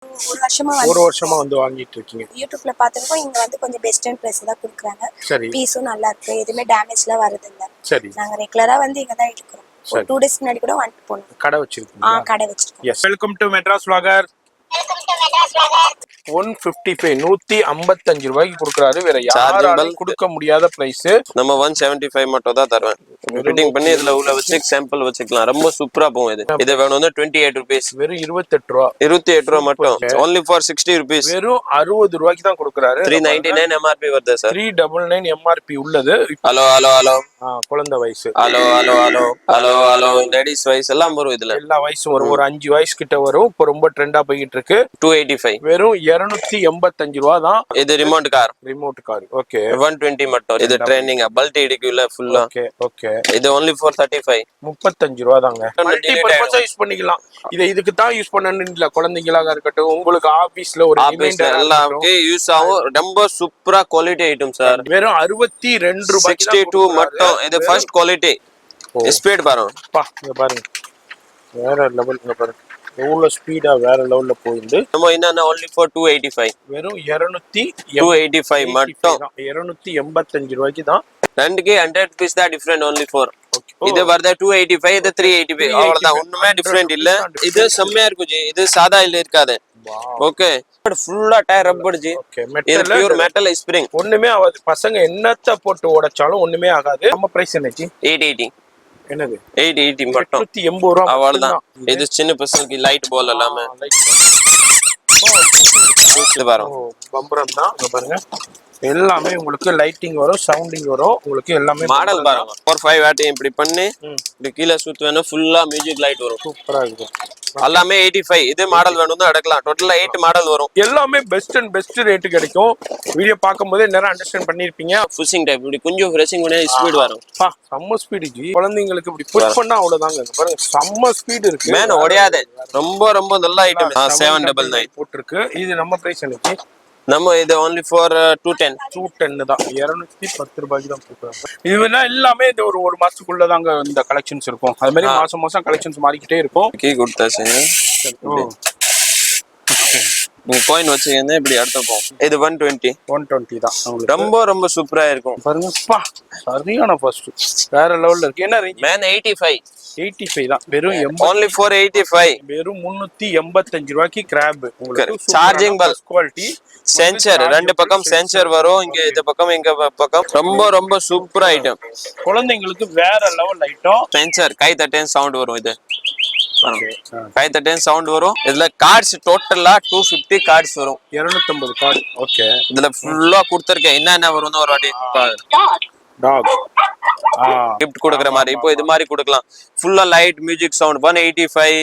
ஒரு வருஷமா வந்து வாங்கிட்டு இருக்கீங்க. யூடியூப்ல பாத்துருக்கோம். இங்க வந்து கொஞ்சம் பெஸ்ட் அண்ட் பிரைஸ் தான் கொடுக்குறாங்க. சரி பீஸும் நல்லா இருக்கு. எதுவுமே டேமேஜ்லாம் வரது இல்ல. சரி நாங்க ரெகுலரா வந்து இங்க தான் எடுக்கிறோம். ஒரு 2 டேஸ் முன்னாடி கூட வந்துட்டு போனோம். கடை வச்சிருக்கீங்க? கடை வச்சிருக்கோம். Yes, welcome to Madras vlogger. 155 155 ரூபாய்க்கு கொடுக்குறாரு. வேற யாராலும் கொடுக்க முடியாத பிரைஸ். நம்ம 175 மட்டும் தான் தருவேன். ஃபிட்டிங் பண்ணி இதுல உள்ள வச்சு சாம்பிள் வச்சுக்கலாம். ரொம்ப சூப்பரா போகும் இது. இது வேணும்னா 28 rupees. வெறும் 28 ரூபா. 28 ரூபா மட்டும். only for 60 rupees. வெறும் 60 ரூபாய்க்கு தான் கொடுக்குறாரு. 399 MRP வருது சார். 399 MRP உள்ளது. Hello hello hello. குழந்தை வயசு. Hello hello hello hello hello. Ladies வயசு எல்லாம் வரும் இதுல. எல்லா வயசும் வரும். ஒரு 5 வயசு கிட்ட வரும். இப்போ ரொம்ப ட்ரெண்டா போயிட்டு இருக்கு. 285. வெறும் 285 ரூபா தான். இது ரிமோட் கார். ஓகே. 120 மட்டும். இது ட்ரெண்டிங் பல்ட் இடிக்குல ஃபுல்லா. ஓகே. இது only for 35. 35 ரூபா தாங்க. மல்டி பர்பஸா யூஸ் பண்ணிக்கலாம். இதுக்கு தான் யூஸ் பண்ணனும் இல்ல. குழந்தைகளாக இருக்கட்டும், உங்களுக்கு ஆபீஸ்ல ஒரு ரிமைண்டர் எல்லாமே யூஸ் ஆகும். ரொம்ப சூப்பரா குவாலிட்டி ஐட்டம் சார். வெறும் 62 ரூபாய்க்கு 62 மட்டும். இது ஃபர்ஸ்ட் குவாலிட்டி. ஸ்பீட் பாருங்க. இங்க பாருங்க. வேற லெவல்ங்க பாருங்க. எவ்வளவு ஸ்பீடா வேற லெவல்ல போகுது. நம்ம என்னன்னா only for 285. வெறும் 285 மட்டும். 285 ரூபாய்க்கு தான். ரெண்டுக்கு 100 rupees தான் டிஃபரண்ட் only for. இது வரதா 285, இது 385. அவ்வளவுதான். ஒண்ணுமே டிஃபரண்ட் இல்ல. இது செம்மையா இருக்கும் ஜி. இது சாதா இல்ல இருக்காது. ஓகே. ஃபுல்லா டயர் ரப்பர் ஜி. இது பியூர் மெட்டல் ஸ்ப்ரிங். ஒண்ணுமே ஆகாது. பசங்க என்னத்த போட்டு உடைச்சாலும் ஒண்ணுமே ஆகாது. நம்ம பிரைஸ் என்ன ஜி? 880. என்னது? 880 மட்டும். 880 ரூபாய். அவ்வளவுதான். இது சின்ன பசங்களுக்கு லைட் பால் எல்லாமே. இது பாருங்க. பம்பரம் தான். இங்க பாருங்க. எல்லாமே உங்களுக்கு லைட்டிங் வரும், சவுண்டிங் வரும். உங்களுக்கு எல்லாமே மாடல் பாருங்க. 45 வாட் இப்படி பண்ணி இப்படி கீழ சுத்து வேணும். ஃபுல்லா மியூசிக் லைட் வரும். சூப்பரா இருக்கும். எல்லாமே 85. இது மாடல் வேணும்னா எடுக்கலாம். டோட்டலா 8 மாடல் வரும். எல்லாமே பெஸ்ட் அண்ட் பெஸ்ட் ரேட் கிடைக்கும். வீடியோ பாக்கும்போதே நேரா அண்டர்ஸ்டாண்ட் பண்ணிருப்பீங்க. புஷிங் டைப் இப்படி கொஞ்சம் ஃப்ரெஷிங் பண்ணி ஸ்பீட் வரும். செம்ம ஸ்பீடு ஜி. குழந்தைங்களுக்கு இப்படி புஷ் பண்ணா அவ்வளவுதாங்க. பாருங்க செம்ம ஸ்பீடு இருக்கு. மேன் ஓடியாதே. ரொம்ப ரொம்ப நல்ல ஐட்டம். 799 போட்டுருக்கு. இது நம்ம பிரைஸ் என்னது? நம்ம இது only for 210 தான். 210 ரூபாய்க்கு தான் கொடுக்குறாங்க. இதுனா எல்லாமே இது ஒரு மாசத்துக்குள்ள தாங்க இந்த கலெக்ஷன்ஸ் இருக்கும். அது மாதிரி மாசம் கலெக்ஷன்ஸ் மாறிக்கிட்டே இருக்கும். கீ கொடுத்தாச்சு. நீங்க காயின் வச்சீங்கன்னா இப்படி எடுத்துப்போம். இது 120 தான். ரொம்ப ரொம்ப சூப்பரா இருக்கும். பாருங்கப்பா, சரியான ஃபர்ஸ்ட் வேற லெவல்ல இருக்கு. என்ன ரேஞ்ச்? மேன் 85 தான். வெறும் only for 85. வெறும் 385 ரூபாய்க்கு கிராப். உங்களுக்கு சார்ஜிங் பல்ப் குவாலிட்டி. சென்சர் ரெண்டு பக்கம் சென்சர் வரும். இங்க இந்த பக்கம் இங்க பக்கம். ரொம்ப ரொம்ப சூப்பர் ஐட்டம். குழந்தைங்களுக்கு வேற லெவல் ஐட்டம். சென்சர் கை தட்டேன் சவுண்ட் வரும். இது கை தட்டேன் சவுண்ட் வரும். இதுல கார்ட்ஸ் டோட்டலா 250 கார்ட்ஸ் வரும். 250 கார்டு. ஓகே. இதுல ஃபுல்லா கொடுத்திருக்கேன். என்ன வரும்னு ஒரு வாட்டி டாக் கிஃப்ட் கொடுக்குற மாதிரி. இப்போ இது மாதிரி கொடுக்கலாம். ஃபுல்லா லைட் மியூசிக் சவுண்ட் 185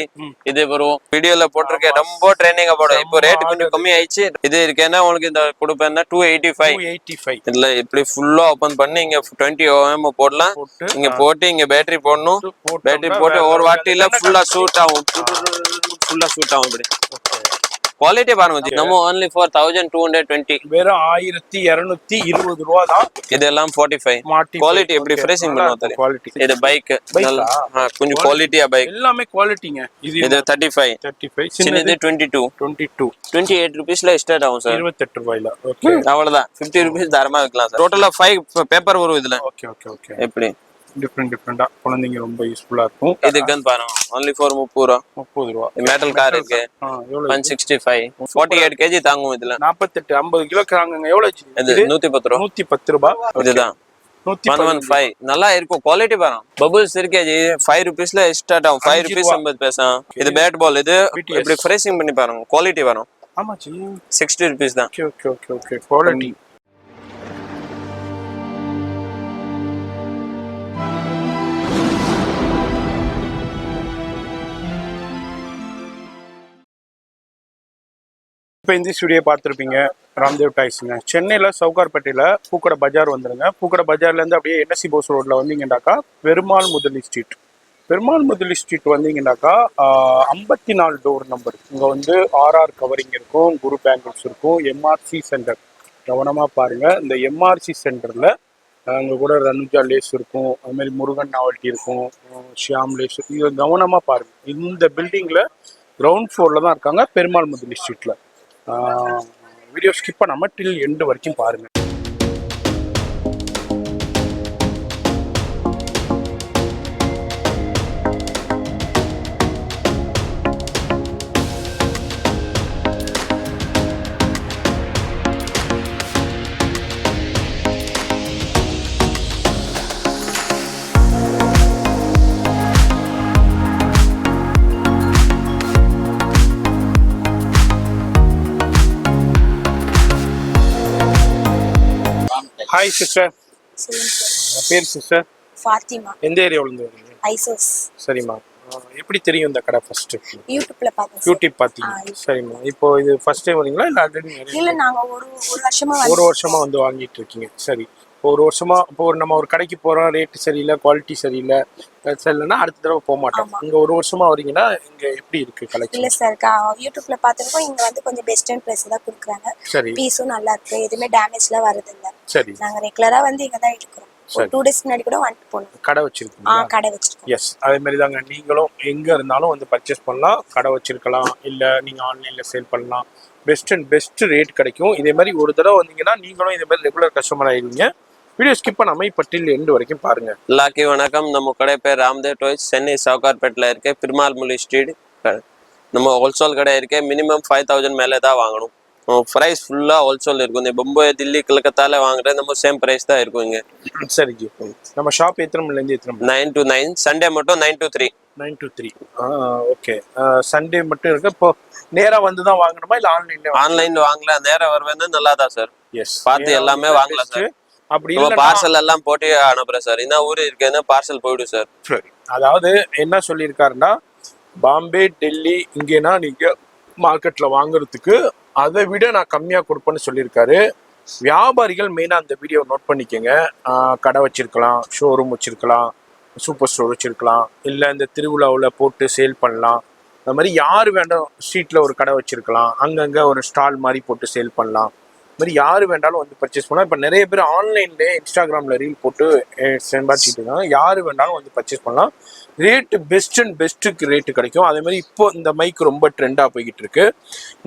இது வரும். வீடியோல போட்டிருக்கேன். ரொம்ப ட்ரெண்டிங்கா போடும். இப்போ ரேட் கொஞ்சம் கம்மி ஆயிடுச்சு. இது இருக்கேன்னா உங்களுக்கு இந்த கொடுப்பேன்னா 285. இதுல இப்படி ஃபுல்லா ஓபன் பண்ணி இங்க 20 ohm போடலாம். இங்க போட்டு இங்க பேட்டரி போடணும். பேட்டரி போட்டு ஒரு வாட்டில ஃபுல்லா ஷூட் ஆகும். இப்படி குவாலிட்டி பாருங்க ஜி. நம்ம only for 1220. வெறும் 1220 ரூபா தான். இதெல்லாம் 45. குவாலிட்டி எப்படி ஃப்ரேசிங் பண்ணுவோம் தெரியும். குவாலிட்டி. இது பைக் கொஞ்சம் குவாலிட்டியா பைக். எல்லாமே குவாலிட்டிங்க. இது 35. சின்னது 22. 28 ரூபீஸ்ல ஸ்டார்ட் ஆகும் சார். 28 ரூபாயில. ஓகே. அவ்வளவுதான். 50 ரூபீஸ் தாராளமா வைக்கலாம் சார். டோட்டலா 5 பேப்பர் வரும் இதுல. ஓகே. எப்படி டிஃபரெண்டா குழந்தைங்க ரொம்ப யூஸ்ஃபுல்லா இருக்கும். இதுக்கு பாருங்க only for 30 ரூபா. மெட்டல் கார் இருக்கு. 165. 48 kg தாங்கும் இதுல. 48 50 கிலோ தாங்குங்க. எவ்வளவு இது? 110 ரூபா. 110 ரூபாய். இதுதான் 115. நல்லா இருக்கும். குவாலிட்டி பாருங்க. பபிள்ஸ் இருக்கே ஜி. 5 ரூபீஸ்ல ஸ்டார்ட் ஆகும். 5 ரூபீஸ் 50 பைசா. இது பேட் பால். இது இப்படி ஃப்ரேசிங் பண்ணி பாருங்க. குவாலிட்டி வரும். ஆமா ஜி. 60 ரூபீஸ் தான். ஓகே. குவாலிட்டி. இப்போ இந்த ஸ்டுடியோ பார்த்துருப்பீங்க. ராம்தேவ் டாய்ஸுங்க. சென்னையில் சவுகார்பேட்டையில் பூக்கடை பஜார் வந்துடுங்க. பூக்கடை பஜார்லேருந்து அப்படியே என்எஸ்சி போஸ் ரோட்டில் வந்தீங்கன்னாக்கா பெருமாள் முதலி ஸ்ட்ரீட் வந்தீங்கன்னாக்கா 54 டோர் நம்பர். இங்கே வந்து ஆர்ஆர் கவரிங் இருக்கும், குரு பேங்கிள்ஸ் இருக்கும், எம்ஆர்சி சென்டர். கவனமாக பாருங்கள். இந்த எம்ஆர்சி சென்டரில் அங்கே கூட ரனுஜா லேஸ் இருக்கும், அதுமாதிரி முருகன் நாவல்ட்டி இருக்கும், ஷியாம் லேஸ். இதை கவனமாக பாருங்கள். இந்த பில்டிங்கில் கிரவுண்ட் ஃப்ளோரில் தான் இருக்காங்க, பெருமாள் முதலி ஸ்ட்ரீட்டில். வீடியோ ஸ்கிப் பண்ணாமல் டில் எண்டு வரைக்கும் பாருங்கள். ஹாய் சிஸ்டர், சொல்லுங்க சார். பேர் சிஸ்டர்? ஃபாத்திமா. எந்த ஏரியாவிலேருந்து வரீங்க? ஐசோஸ். சரிம்மா. எப்படி தெரியும் இந்த கடை ஃபர்ஸ்ட்? யூடியூப்ல பார்த்தேன் சார். யூடியூப் பார்த்தீங்க. சரிம்மா. இப்போ இது ஃபர்ஸ்ட் டைம் வரீங்களா இல்லை ஆல்ரெடி? இல்ல நாங்க ஒரு வருஷமா ஒரு வருஷமா வந்து வாங்கிட்டு இருக்கீங்க. சரி. இப்போ ஒரு வருஷமா இப்போ நம்ம ஒரு கடைக்கு போறோம், ரேட்டு சரியில்லை, குவாலிட்டி சரியில்லை, சரியில்லைன்னா அடுத்த தடவை போக மாட்டோம். இங்க ஒரு வருஷமா வரீங்கன்னா இங்க எப்படி இருக்கு கலெக்ஷன்? இல்ல சார், யூடியூப்ல பார்த்திருக்கோம். இங்க வந்து கொஞ்சம் பெஸ்ட் அண்ட் பிரைஸ் தான் கொடுக்குறாங்க. சரி. பீஸும் நல்லா இருக்கு, எதுவுமே டேமேஜ்லாம் வரது இல்ல. சரி. நாங்க ரெகுலரா வந்து இங்க தான் எடுக்கிறோம். ஒரு 2 days முன்னாடி கூட வந்துட்டு போனோம். கடை வச்சிருக்கீங்க? கடை வச்சிருக்கோம். எஸ், அதே மாதிரி தாங்க. நீங்களும் எங்க இருந்தாலும் வந்து பர்ச்சேஸ் பண்ணலாம், கடை வச்சிருக்கலாம், இல்ல நீங்க ஆன்லைன்ல சேல் பண்ணலாம். பெஸ்ட் அண்ட் பெஸ்ட் ரேட் கிடைக்கும். இதே மாதிரி ஒரு தடவை வந்தீங்கன்னா நீங்களும் இதே மாதிரி ரெகுலர் கஸ்டமர் ஆயிடுவீங்க. வீடியோ ஸ்கிப் பண்ணாம இப்ப டில் எண்டு வரைக்கும் பாருங்க. எல்லாருக்கும் வணக்கம். நம்ம கடை பேர் ராம்தேவ் டாய்ஸ், சென்னை சவுகார்பேட்டில் இருக்கு, பெருமாள் முல்லி ஸ்ட்ரீட். நம்ம ஹோல்சேல் கடை இருக்கு. மினிமம் 5000 மேலே தான் வாங்கணும். ப்ரைஸ் ஃபுல்லாக ஹோல்சேல் இருக்கும். இந்த பொம்பை, தில்லி, கல்கத்தால வாங்குறது நம்ம சேம் ப்ரைஸ் தான் இருக்கும் இங்கே. சரி ஜி. நம்ம ஷாப் எத்தனை மணிலேருந்து எத்தனை மணி? 9 to 9. சண்டே மட்டும் 9 to 3. 9 to 3. ஓகே. சண்டே மட்டும் இருக்கு. இப்போ நேரா வந்து தான் வாங்கணுமா இல்ல ஆன்லைன்ல? ஆன்லைன்ல வாங்கலாம், நேரம் வருவேன் நல்லா தான் சார். எஸ், பார்த்து எல்லாமே வாங்கலாம் சார். அப்படி இப்போ இல்ல பார்சல் எல்லாம் போட்டு அனுப்புறேன் சார். என்ன ஊர் இருக்குன்னா பார்சல் போயிடும் சார். சரி. அதாவது என்ன சொல்லியிருக்காருன்னா, பாம்பே, டெல்லி இங்கேனா நீங்க மார்க்கெட்ல வாங்குறதுக்கு அதை விட நான் கம்மியா கொடுப்பேன்னு சொல்லியிருக்காரு. வியாபாரிகள் மெயினா அந்த வீடியோ நோட் பண்ணிக்கோங்க. கடை வச்சிருக்கலாம், ஷோரூம் வச்சிருக்கலாம், சூப்பர் ஸ்டோர் வச்சிருக்கலாம், இல்லை இந்த திருவிழாவில் போட்டு சேல் பண்ணலாம். அது மாதிரி யார் வேண்டாம், ஸ்ட்ரீட்ல ஒரு கடை வச்சிருக்கலாம், அங்கங்க ஒரு ஸ்டால் மாதிரி போட்டு சேல் பண்ணலாம். இது மாதிரி யார் வேண்டாலும் வந்து பர்ச்சேஸ் பண்ணலாம். இப்போ நிறைய பேர் ஆன்லைன்ல இன்ஸ்டாகிராம்ல ரீல் போட்டு சம்பாதிச்சிட்டு இருக்காங்க. யார் வேண்டாலும் வந்து பர்ச்சேஸ் பண்ணலாம். ரேட்டு பெஸ்ட் அண்ட் பெஸ்ட்டுக்கு ரேட்டு கிடைக்கும். அதே மாதிரி இப்போ இந்த மைக் ரொம்ப ட்ரெண்டாக போய்கிட்டு இருக்கு.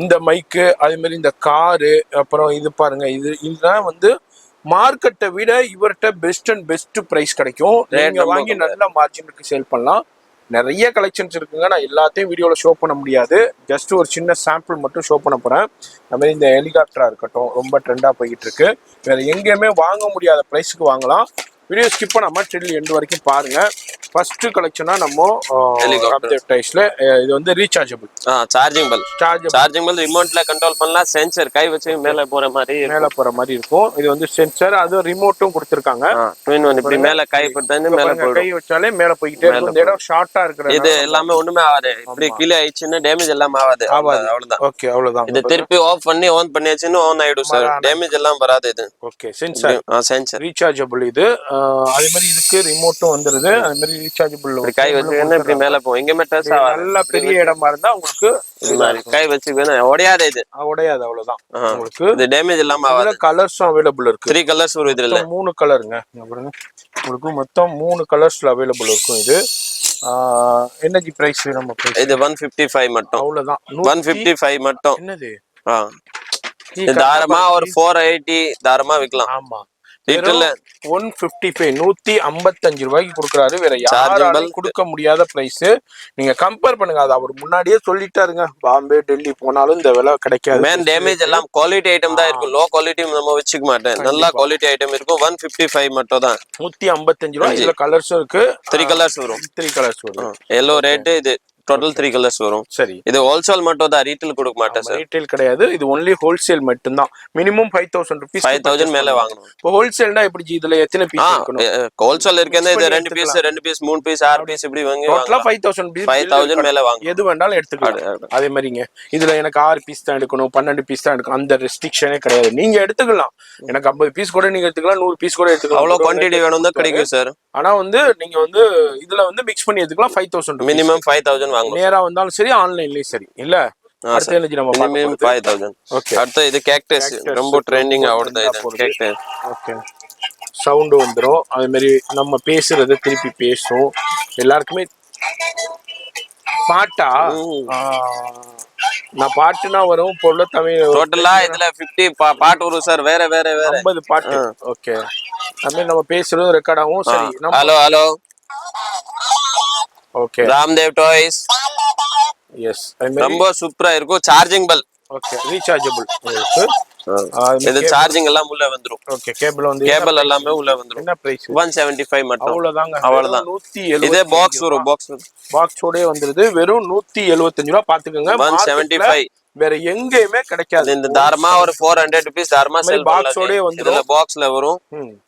இந்த மைக்கு, அதே மாதிரி இந்த காரு, அப்புறம் இது பாருங்க, இதெல்லாம் வந்து மார்க்கெட்டை விட இவர்கிட்ட பெஸ்ட் அண்ட் பெஸ்ட் ப்ரைஸ் கிடைக்கும். நீங்க வாங்கி நல்ல மார்ஜினுக்கு சேல் பண்ணலாம். நிறைய கலெக்ஷன்ஸ் இருக்குங்க. நான் எல்லாத்தையும் வீடியோவில் ஷோ பண்ண முடியாது. ஜஸ்ட் ஒரு சின்ன சாம்பிள் மட்டும் ஷோ பண்ண போகிறேன். அது மாதிரி இந்த ஹெலிகாப்டரா இருக்கட்டும், ரொம்ப ட்ரெண்டாக போய்கிட்டு இருக்கு. வேறு எங்கேயுமே வாங்க முடியாத ப்ரைஸுக்கு வாங்கலாம். வீடியோ ஸ்கிப் பண்ணாம டில் எண்டு வரைக்கும் பாருங்க. ஃபர்ஸ்ட் கலெக்ஷனா நம்ம ராம்தேவ் டைஸ்ல இது வந்து ரீசார்ஜபிள் சார்ஜிங் பல் ரிமோட்ல கண்ட்ரோல் பண்ணலாம். சென்சர் கை வச்சு மேல போற மாதிரி இருக்கும். இது வந்து சென்சர், அது ரிமோட்டும் கொடுத்திருக்காங்க. இப்படி மேல கை படுத்து மேல கை வச்சாலே மேல போயிட்டே இருக்கும். இந்த இடம் ஷார்ட்டா இருக்கு. இது எல்லாமே ஒண்ணுமே ஆகாது. இப்படி கீழே ஆயிடுச்சுன்னா டேமேஜ் எல்லாம் ஆகாது. அவ்வளவுதான். ஓகே, அவ்வளவுதான். இது திருப்பி ஆஃப் பண்ணி ஆன் பண்ணியாச்சுன்னா ஆன் ஆயிடும் சார். டேமேஜ் எல்லாம் வராது. இது ஓகே. Sensor rechargeable. இது அதே மாதிரி இதுக்கு ரிமோட்டும் வந்துருது. அதே மாதிரி ரீசார்ஜபிள். கை வச்சுக்கின்னு இப்படி மேல போகும். எங்கேயுமே டச் ஆகாது. நல்ல பெரிய இடமா இருந்தா உங்களுக்கு கை வச்சுக்கின்னு உடையாது. இது உடையாது. அவ்வளவுதான். உங்களுக்கு இது டேமேஜ் இல்லாம ஆகாது. கலர்ஸும் அவைலபிள் இருக்கு. 3 கலர்ஸ் வரும். இதுல 3 கலருங்க. உங்களுக்கு மொத்தம் 3 கலர்ஸ்ல அவைலபிள் இருக்கும். இது என்னஜி பிரைஸ் நம்ம இது 155 மட்டும். அவ்வளவுதான். 155 மட்டும். என்னது? தாரமா ஒரு 480 தாரமா விக்கலாம். ஆமா. 155 155 ரூபாய்க்கு கொடுக்குறாரு. வேற யாராலும் கொடுக்க முடியாத பிரைஸ். நீங்க கம்பேர் பண்ணுங்க. அது அவர் முன்னாடியே சொல்லிட்டாருங்க. பாம்பே, டெல்லி போனாலும் இந்த விலை கிடைக்காது. மேன் டேமேஜ் எல்லாம் குவாலிட்டி ஐட்டம் தான் இருக்கும். லோ குவாலிட்டி நம்ம வச்சுக்க மாட்டேன். நல்ல குவாலிட்டி ஐட்டம் இருக்கும். 155 மட்டும் தான். 155 ரூபாய். இதுல கலர்ஸும் இருக்கு. 3 கலர்ஸ் வரும். 3 கலர்ஸ் வரும். எல்லோ, ரெட், இது டோட்டல் 3 கலர்ஸ் வரும். சரி. இது ஹோல்சேல் மட்டும் தான், ரீட்டைல் கொடுக்க மாட்டேன் சார். ரீட்டைல் கிடையாது. இது ஒன்லி ஹோல்சேல் மட்டும் தான். Minimum 5000 rupees. 5000 மேல வாங்கணும். இப்போ ஹோல்சேல்னா எப்படி இதுல எத்தனை பீஸ் இருக்கணும்? ஹோல்சேல் இருக்குன்னா இது 2 பீஸ், 2 பீஸ், 3 பீஸ், 6 பீஸ் இப்படி வாங்கி டோட்டலா 5000 மேல வாங்க. எது வேண்டாலும் எடுத்துக்கலாம். அதே மாதிரிங்க இதுல எனக்கு 6 பீஸ் தான் எடுக்கணும், 12 பீஸ் தான் எடுக்கணும், அந்த ரெஸ்ட்ரிக்ஷனே கிடையாது. நீங்க எடுத்துக்கலாம். எனக்கு 50 பீஸ் கூட நீங்க எடுத்துக்கலாம், 100 பீஸ் கூட எடுத்துக்கலாம். அவ்வளவு குவாண்டிட்டி வேணும் தான் கிடைக்கும் சார். ஆனா வந்து நீங்க வந்து இதுல வந்து மிக்ஸ் பண்ணி எடுத்துக்கலாம். 5000 மினிமம் 5000 வாங்கணும். நேரா வந்தாலும் சரி, ஆன்லைன்லயும் சரி. இல்ல அடுத்து என்ன நம்ம மினிமம் 5000. ஓகே. அடுத்து இது கேக்டஸ் ரொம்ப ட்ரெண்டிங் ஆவுது. இது கேக்டஸ். ஓகே. சவுண்ட் வந்துரும். அதே மாதிரி நம்ம பேசுறத திருப்பி பேசும். எல்லாருக்குமே பாட்டா ம். நான் பாட்டுனா வரும் பொருள் தமிழ் டோட்டலா இதுல 50 பாட்டு வரும் சார். வேற வேற வேற 50 பாட்டு. ஓகே, தமிழ் நம்ம பேசுறது ரெக்கார்ட் ஆகும். சரி, நம்ம hello hello okay. Ramdev toys yes, அது மாதிரி ரொம்ப சூப்பரா இருக்கும். Charging bell okay, rechargeable. இது சார்ஜிங் எல்லாம் உள்ள வந்துரும். ஓகே, கேபிள் வந்து கேபிள் எல்லாமே உள்ள வந்துரும். என்ன பிரைஸ்? 175 மட்டும். அவ்வளவுதாங்க, அவ்வளவுதான். 170. இதே பாக்ஸ் வரும். பாக்ஸோடே வந்துருது. வெறும் 175 ரூபாய். பாத்துக்கோங்க, 175. வேற எங்கேயுமே கிடைக்காது. இந்த தாரமா ஒரு 400 ருபீஸ் தாரமா சேல் பாக்ஸோடே பண்ணலாம். வந்துரும். இதுல பாக்ஸ்ல வரும்.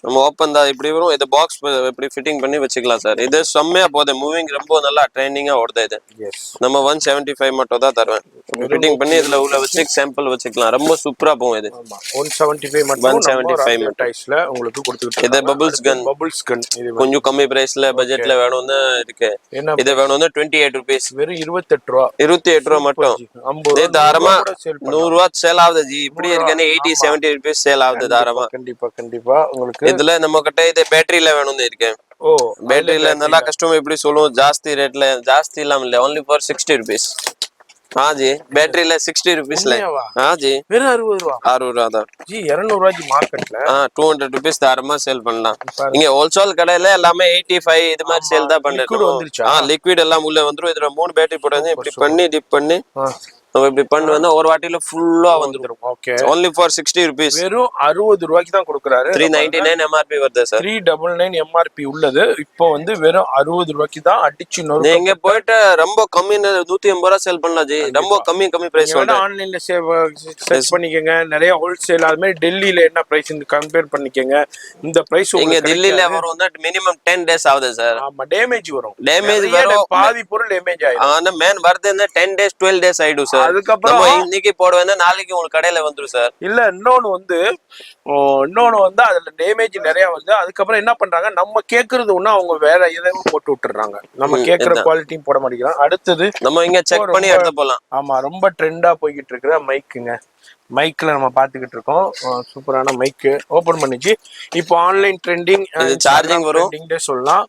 நம்ம ஓபன் தான் இப்படி வரும். இது பாக்ஸ் இப்படி ஃபிட்டிங் பண்ணி வச்சுக்கலாம் சார். இது செம்மையா போகுது. மூவிங் ரொம்ப நல்லா ட்ரெண்டிங்கா ஓடுது. இது நம்ம 175 மட்டும் தான் தருவேன். ஃபிட்டிங் பண்ணி இதுல உள்ள வச்சு சாம்பிள் வச்சுக்கலாம். ரொம்ப சூப்பரா போகும். இது 175 மட்டும். 175 மட்டும் டைஸ்ல உங்களுக்கு கொடுத்துட்டு. இது பபிள்ஸ் கன். இது கொஞ்சம் கம்மி பிரைஸ்ல பட்ஜெட்ல வேணும்னு இருக்கு. இது வேணும்னு 28 ருபீஸ். வெறும் 28 ரூபா. 28 ரூபா மட்டும். இது தாரமா 100 ரூபா சேல் ஆகுது ஜி. இப்படி இருக்கேன்னு 80-70 ருபீஸ் சேல் ஆகுது தாரமா. கண்டிப்பா கண்டிப்பா உங்களுக்கு இதுல நம்ம கிட்ட இது பேட்டரியில வேணும்னு இருக்கேன். பேட்டரியில நல்லா கஸ்டமர் இப்படி சொல்லுவோம். ஜாஸ்தி ரேட்ல ஜாஸ்தி இல்லாம இல்ல, only for 60 rupees. हाँ जी, बैटरी 60 रुपीस ले। हाँ जी, वेर 60 ரூபா. 60 ரூபா தான் ஜி. 200 ரூபாய்க்கு மார்க்கெட்ல 200 rupees தாராளமா சேல் பண்ணலாம். இங்க ஹோல்சேல் கடையில எல்லாமே 85 இது மாதிரி சேல் தான் பண்றோம். லிக்விட் எல்லாம் உள்ள வந்துரும். இதுல 3 பேட்டரி போடுறது. இப்படி பண்ணி டிப் பண்ணி நம்ம இப்படி பண்ணி வந்தா ஒரு வாட்டில ஃபுல்லா வந்துரும். Okay, only for 60 rupees. வெறும் 60 ரூபாய்க்கு தான் கொடுக்கறாரு. 399 MRP வருது சார். 399 MRP உள்ளது. இப்போ வந்து வெறும் 60 ரூபாய்க்கு தான் அடிச்சு நொறு. நீங்க போயிட்டு ரொம்ப கம்மி 180 ரூபா சேல் பண்ணலாம் ஜி. ரொம்ப கம்மி பிரைஸ் சொல்றேன். ஆன்லைன்ல சர்ச் பண்ணிக்கங்க. நிறைய ஹோல்சேல் அது மாதிரி டெல்லில என்ன பிரைஸ் கம்பேர் பண்ணிக்கங்க. இந்த பிரைஸ் இங்க டெல்லில வரும் மினிமம் 10 days ஆகுது சார். ஆமா, டேமேஜ் வரும். டேமேஜ் வரும். பாதி பொருள் டேமேஜ் ஆயிடும். ஆனா மேன் வருதுன்னா 10 days 12 days ஆயிடும் சார். அதுக்கப்புறம் இன்னைக்கு போடுவேன்னா நாளைக்கு உங்களுக்கு கடையில வந்துரும் சார். இல்ல, இன்னொன்னு வந்து அதுல டேமேஜ் நிறைய வருது. அதுக்கப்புறம் என்ன பண்றாங்க, நம்ம கேக்குறது ஒண்ணு அவங்க வேற எதையும் போட்டு விட்டுறாங்க. நம்ம கேக்குற குவாலிட்டியும் போட மாட்டேங்கிறாங்க. அடுத்தது நம்ம இங்க செக் பண்ணி எடுத்து போலாம். ஆமா, ரொம்ப ட்ரெண்டா போய்கிட்டு இருக்கிற மைக்குங்க. மைக்ல நம்ம பாத்துக்கிட்டு இருக்கோம். சூப்பரான மைக் ஓபன் பண்ணிச்சு. இப்போ ஆன்லைன் ட்ரெண்டிங் சார்ஜிங் வரும் சொல்லலாம்.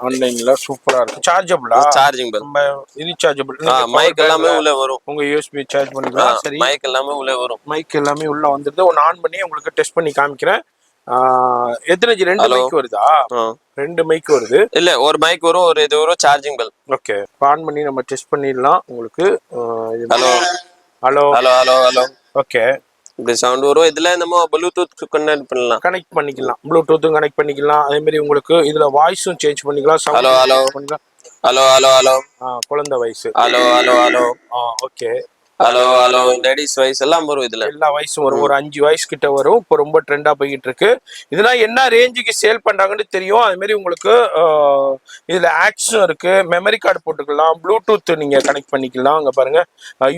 ஆன்லைன்ல சூப்பரா இருக்கு. சார்ஜபிளா? சார்ஜிங் நம்ம ரீசார்ஜபிள். மைக் எல்லாமே உள்ள வரும். உங்க யூஎஸ்பி சார்ஜ் பண்ணிக்கலாம். சரி, மைக் எல்லாமே உள்ள வரும். மைக் எல்லாமே உள்ள வந்துருது. ஒன்னு ஆன் பண்ணி உங்களுக்கு டெஸ்ட் பண்ணி காமிக்கிறேன். எத்தனை ஜி? 2 மைக் வருதா? 2 மைக் வருது. இல்ல, ஒரு மைக் வரும், ஒரு இது வரும் சார்ஜிங் பெல். ஓகே, ஆன் பண்ணி நம்ம டெஸ்ட் பண்ணிடலாம். உங்களுக்கு hello hello hello hello hello. Okay, இந்த சவுண்ட் வரும். இதுல நம்ம ப்ளூடூத் கனெக்ட் பண்ணலாம். கனெக்ட் பண்ணிக்கலாம். ப்ளூடூத்தும் கனெக்ட் பண்ணிக்கலாம். அதே மாதிரி உங்களுக்கு இதுல வாய்ஸும் சேஞ்ச் பண்ணிக்கலாம். ஹலோ ஹலோ பண்ணிக்கலாம். Hello hello hello. குழந்தை voice. Hello hello hello. Okay, hello hello. Ladies voice எல்லாம் வரும். இதுல எல்லா வாய்ஸும் வரும். ஒரு 5 வாய்ஸ் கிட்ட வரும். இப்போ ரொம்ப ட்ரெண்டா போய்கிட்டு இருக்கு. இதெல்லாம் என்ன ரேஞ்சுக்கு சேல் பண்றாங்கன்னு தெரியும். அது மாதிரி உங்களுக்கு இதுல ஆக்ஸும் இருக்கு. மெமரி கார்டு போட்டுக்கலாம். ப்ளூடூத் நீங்க கனெக்ட் பண்ணிக்கலாம். அங்க பாருங்க,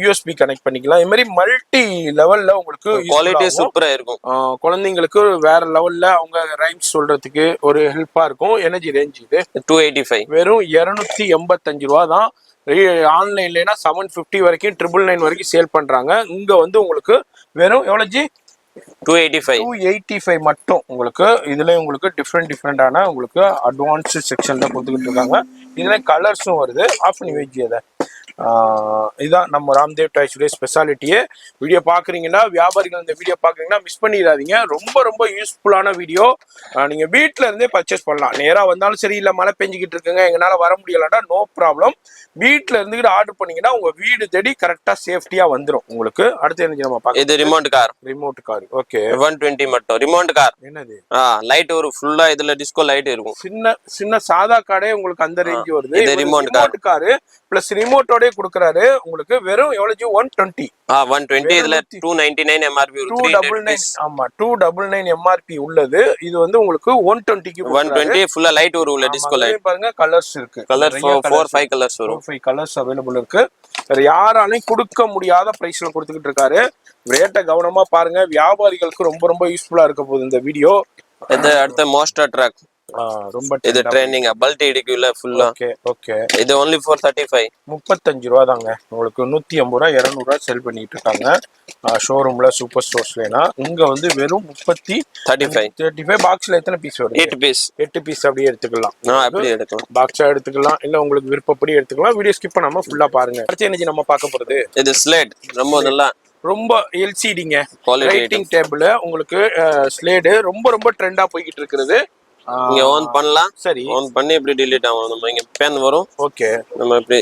யூஎஸ்பி கனெக்ட் பண்ணிக்கலாம். இது மாதிரி மல்டி லெவல்ல உங்களுக்கு குவாலிட்டி சூப்பரா இருக்கும். குழந்தைங்களுக்கு வேற லெவல்ல அவங்க ரைம்ஸ் சொல்றதுக்கு ஒரு ஹெல்ப்பா இருக்கும். எனர்ஜி ரேஞ்ச் இது 285. வெறும் 285 ரூபா தான். ஆன்லைன்லனா 750 வரைக்கும் 999 வரைக்கும் சேல் பண்றாங்க. இங்க வந்து உங்களுக்கு வெறும் எவ்வளவு ஜி? 285 மட்டும். உங்களுக்கு இதுல உங்களுக்கு டிஃப்ரெண்டான உங்களுக்கு அட்வான்ஸ்டு செக்ஷன்ல கொடுத்துக்கிட்டு இருக்காங்க. இதுல கலர்ஸும் வருது. ஆஃப் பண்ணி வெஜ் அதை இதான் நம்ம ராம்தேவ் டாய்ஸுடைய ஸ்பெஷாலிட்டியே. வீடியோ பார்க்குறீங்கன்னா, வியாபாரிகள் இந்த வீடியோ பார்க்குறீங்கன்னா மிஸ் பண்ணிடாதீங்க. ரொம்ப ரொம்ப யூஸ்ஃபுல்லான வீடியோ. நீங்கள் வீட்டில் இருந்தே பர்ச்சேஸ் பண்ணலாம். நேராக வந்தாலும் சரி, இல்லை மழை பெஞ்சிக்கிட்டு இருக்குங்க எங்களால் வர முடியலன்னா நோ ப்ராப்ளம். வீட்டில் இருந்துக்கிட்டு ஆர்டர் பண்ணீங்கன்னா உங்கள் வீடு தேடி கரெக்டாக சேஃப்டியாக வந்துடும் உங்களுக்கு. அடுத்து என்ன நம்ம பார்க்கலாம்? இது ரிமோட் கார். ஓகே, 120 மட்டும். ரிமோட் கார் என்னது? லைட் ஒரு ஃபுல்லா இதுல டிஸ்கோ லைட் இருக்கும். சின்ன சாதா காரே உங்களுக்கு அந்த ரேஞ்ச் வருது. இது ரிமோட் கார் பிளஸ் ரிமோட்டோட கொடுக்கறாரு. உங்களுக்கு வெறும் எவ்வளவு? 120. 120. இதுல 299 MRP வரும். 299. ஆமா, 299 MRP உள்ளது. இது வந்து உங்களுக்கு 120க்கு 120 ஃபுல்லா லைட் வரும். உள்ள டிஸ்கோ லைட் பாருங்க. கலர்ஸ் இருக்கு. கலர் 4-5 கலர்ஸ் வரும். 4-5 கலர்ஸ் அவைலபிள் இருக்கு. வேற யாராலையும் கொடுக்க முடியாத பிரைஸ்ல கொடுத்துக்கிட்டு இருக்காரு. ரேட்டை கவனமா பாருங்க. வியாபாரிகளுக்கு ரொம்ப ரொம்ப யூஸ்ஃபுல்லா இருக்க போகுது இந்த வீடியோ. இது அடுத்த மாஸ்டர் ட்ரக் ரொம்ப இது ட்ரெண்டிங் பல்ட் இடிக்குல ஃபுல்லா. Okay okay. இது only for 35. 35 ரூபா தாங்க உங்களுக்கு. 150 ரூபா 200 ரூபா செல் பண்ணிட்டு இருக்காங்க ஷோரூம்ல, சூப்பர் ஸ்டோர்ஸ்லனா. இங்க வந்து வெறும் 35 பாக்ஸ்ல எத்தனை பீஸ் வருது? 8 பீஸ். 8 பீஸ் அப்படியே எடுத்துக்கலாம். அப்படியே எடுக்கலாம், பாக்ஸா எடுத்துக்கலாம், இல்ல உங்களுக்கு விருப்பப்படி எடுத்துக்கலாம். வீடியோ ஸ்கிப் பண்ணாம ஃபுல்லா பாருங்க. அடுத்து என்ன நம்ம பார்க்க போறது? இது ஸ்லேட் ரொம்ப நல்லா, ரொம்ப எல்சிடிங்க குவாலிட்டி ரைட்டிங் டேபிள் உங்களுக்கு. ஸ்லேடு ரொம்ப ரொம்ப ட்ரெண்டா போய்கிட்டு இருக்குது. இங்க ஆன் பண்ணலாம். சரி, ஆன் பண்ணி இப்படி டிலீட் ஆகும். நம்ம இங்க பேன் வரும். ஓகே. நம்ம இப்படி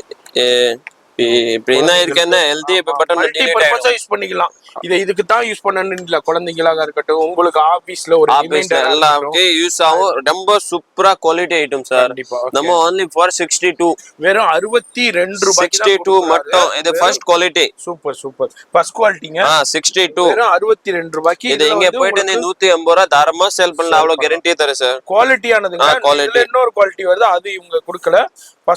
இப்படி என்ன இருக்கு, என்ன ஹெல்தி பட்டன் டிலீட் ஆகும். யூஸ் பண்ணிக்கலாம். இதை இதுக்கு தான் யூஸ் பண்ணணும்னு இல்ல, குழந்தைங்களாக இருக்கட்டும், உங்களுக்கு ஆபீஸ்ல ஒரு ஆபீஸ்ல எல்லாமே யூஸ் ஆகும். ரொம்ப சூப்பரா குவாலிட்டி ஐட்டம் சார். நம்ம only for 62. வெறும் 62 ரூபாய்க்கு 62 மட்டும். இது first quality. Super super, first குவாலிட்டிங்க. 62 வெறும் 62 ரூபாய்க்கு. இது இங்க போயிட்டு 150 ரூபாய் தாராளமா சேல் பண்ணலாம். அவ்வளவு கேரண்டி தரேன் சார். குவாலிட்டியானதுங்க. இதுல இன்னொரு குவாலிட்டி வருது, அது இவங்க கொடுக்கல.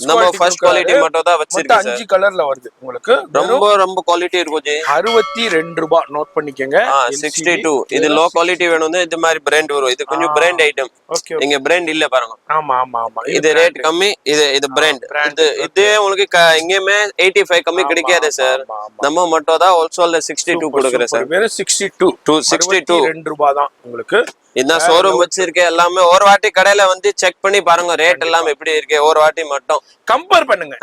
நம்ம ஃபர்ஸ்ட் குவாலிட்டி மட்டும் தான் வச்சிருக்கோம் சார். 5 கலர்ல வருது உங்களுக்கு. ரொம்ப குவாலிட்டி இருக்கும் ஜி. 62 ரூபாய் நோட் பண்ணிக்கங்க. 62. இது லோ குவாலிட்டி வேணும்னா இது மாதிரி பிராண்ட் வரும். இது கொஞ்சம் பிராண்ட் ஐட்டம். இங்க பிராண்ட் இல்ல பாருங்க. ஆமா ஆமா ஆமா. இது ரேட் கம்மி. இது பிராண்ட். இது உங்களுக்கு எங்கேயுமே 85 கம்மி கிடைக்காது சார். நம்ம மட்டும் தான் ஹோல்சேல்ல 62 கொடுக்குறேன் சார். வெறும் 62 ரூபாய் தான் உங்களுக்கு. இதான் ஷோரூம் வச்சிருக்கேன். எல்லாமே ஒரு வாட்டி கடையில வந்து செக் பண்ணி பாருங்க ரேட் எல்லாம் எப்படி இருக்கு. ஒரு வாட்டி மட்டும் கம்பேர் பண்ணுங்க.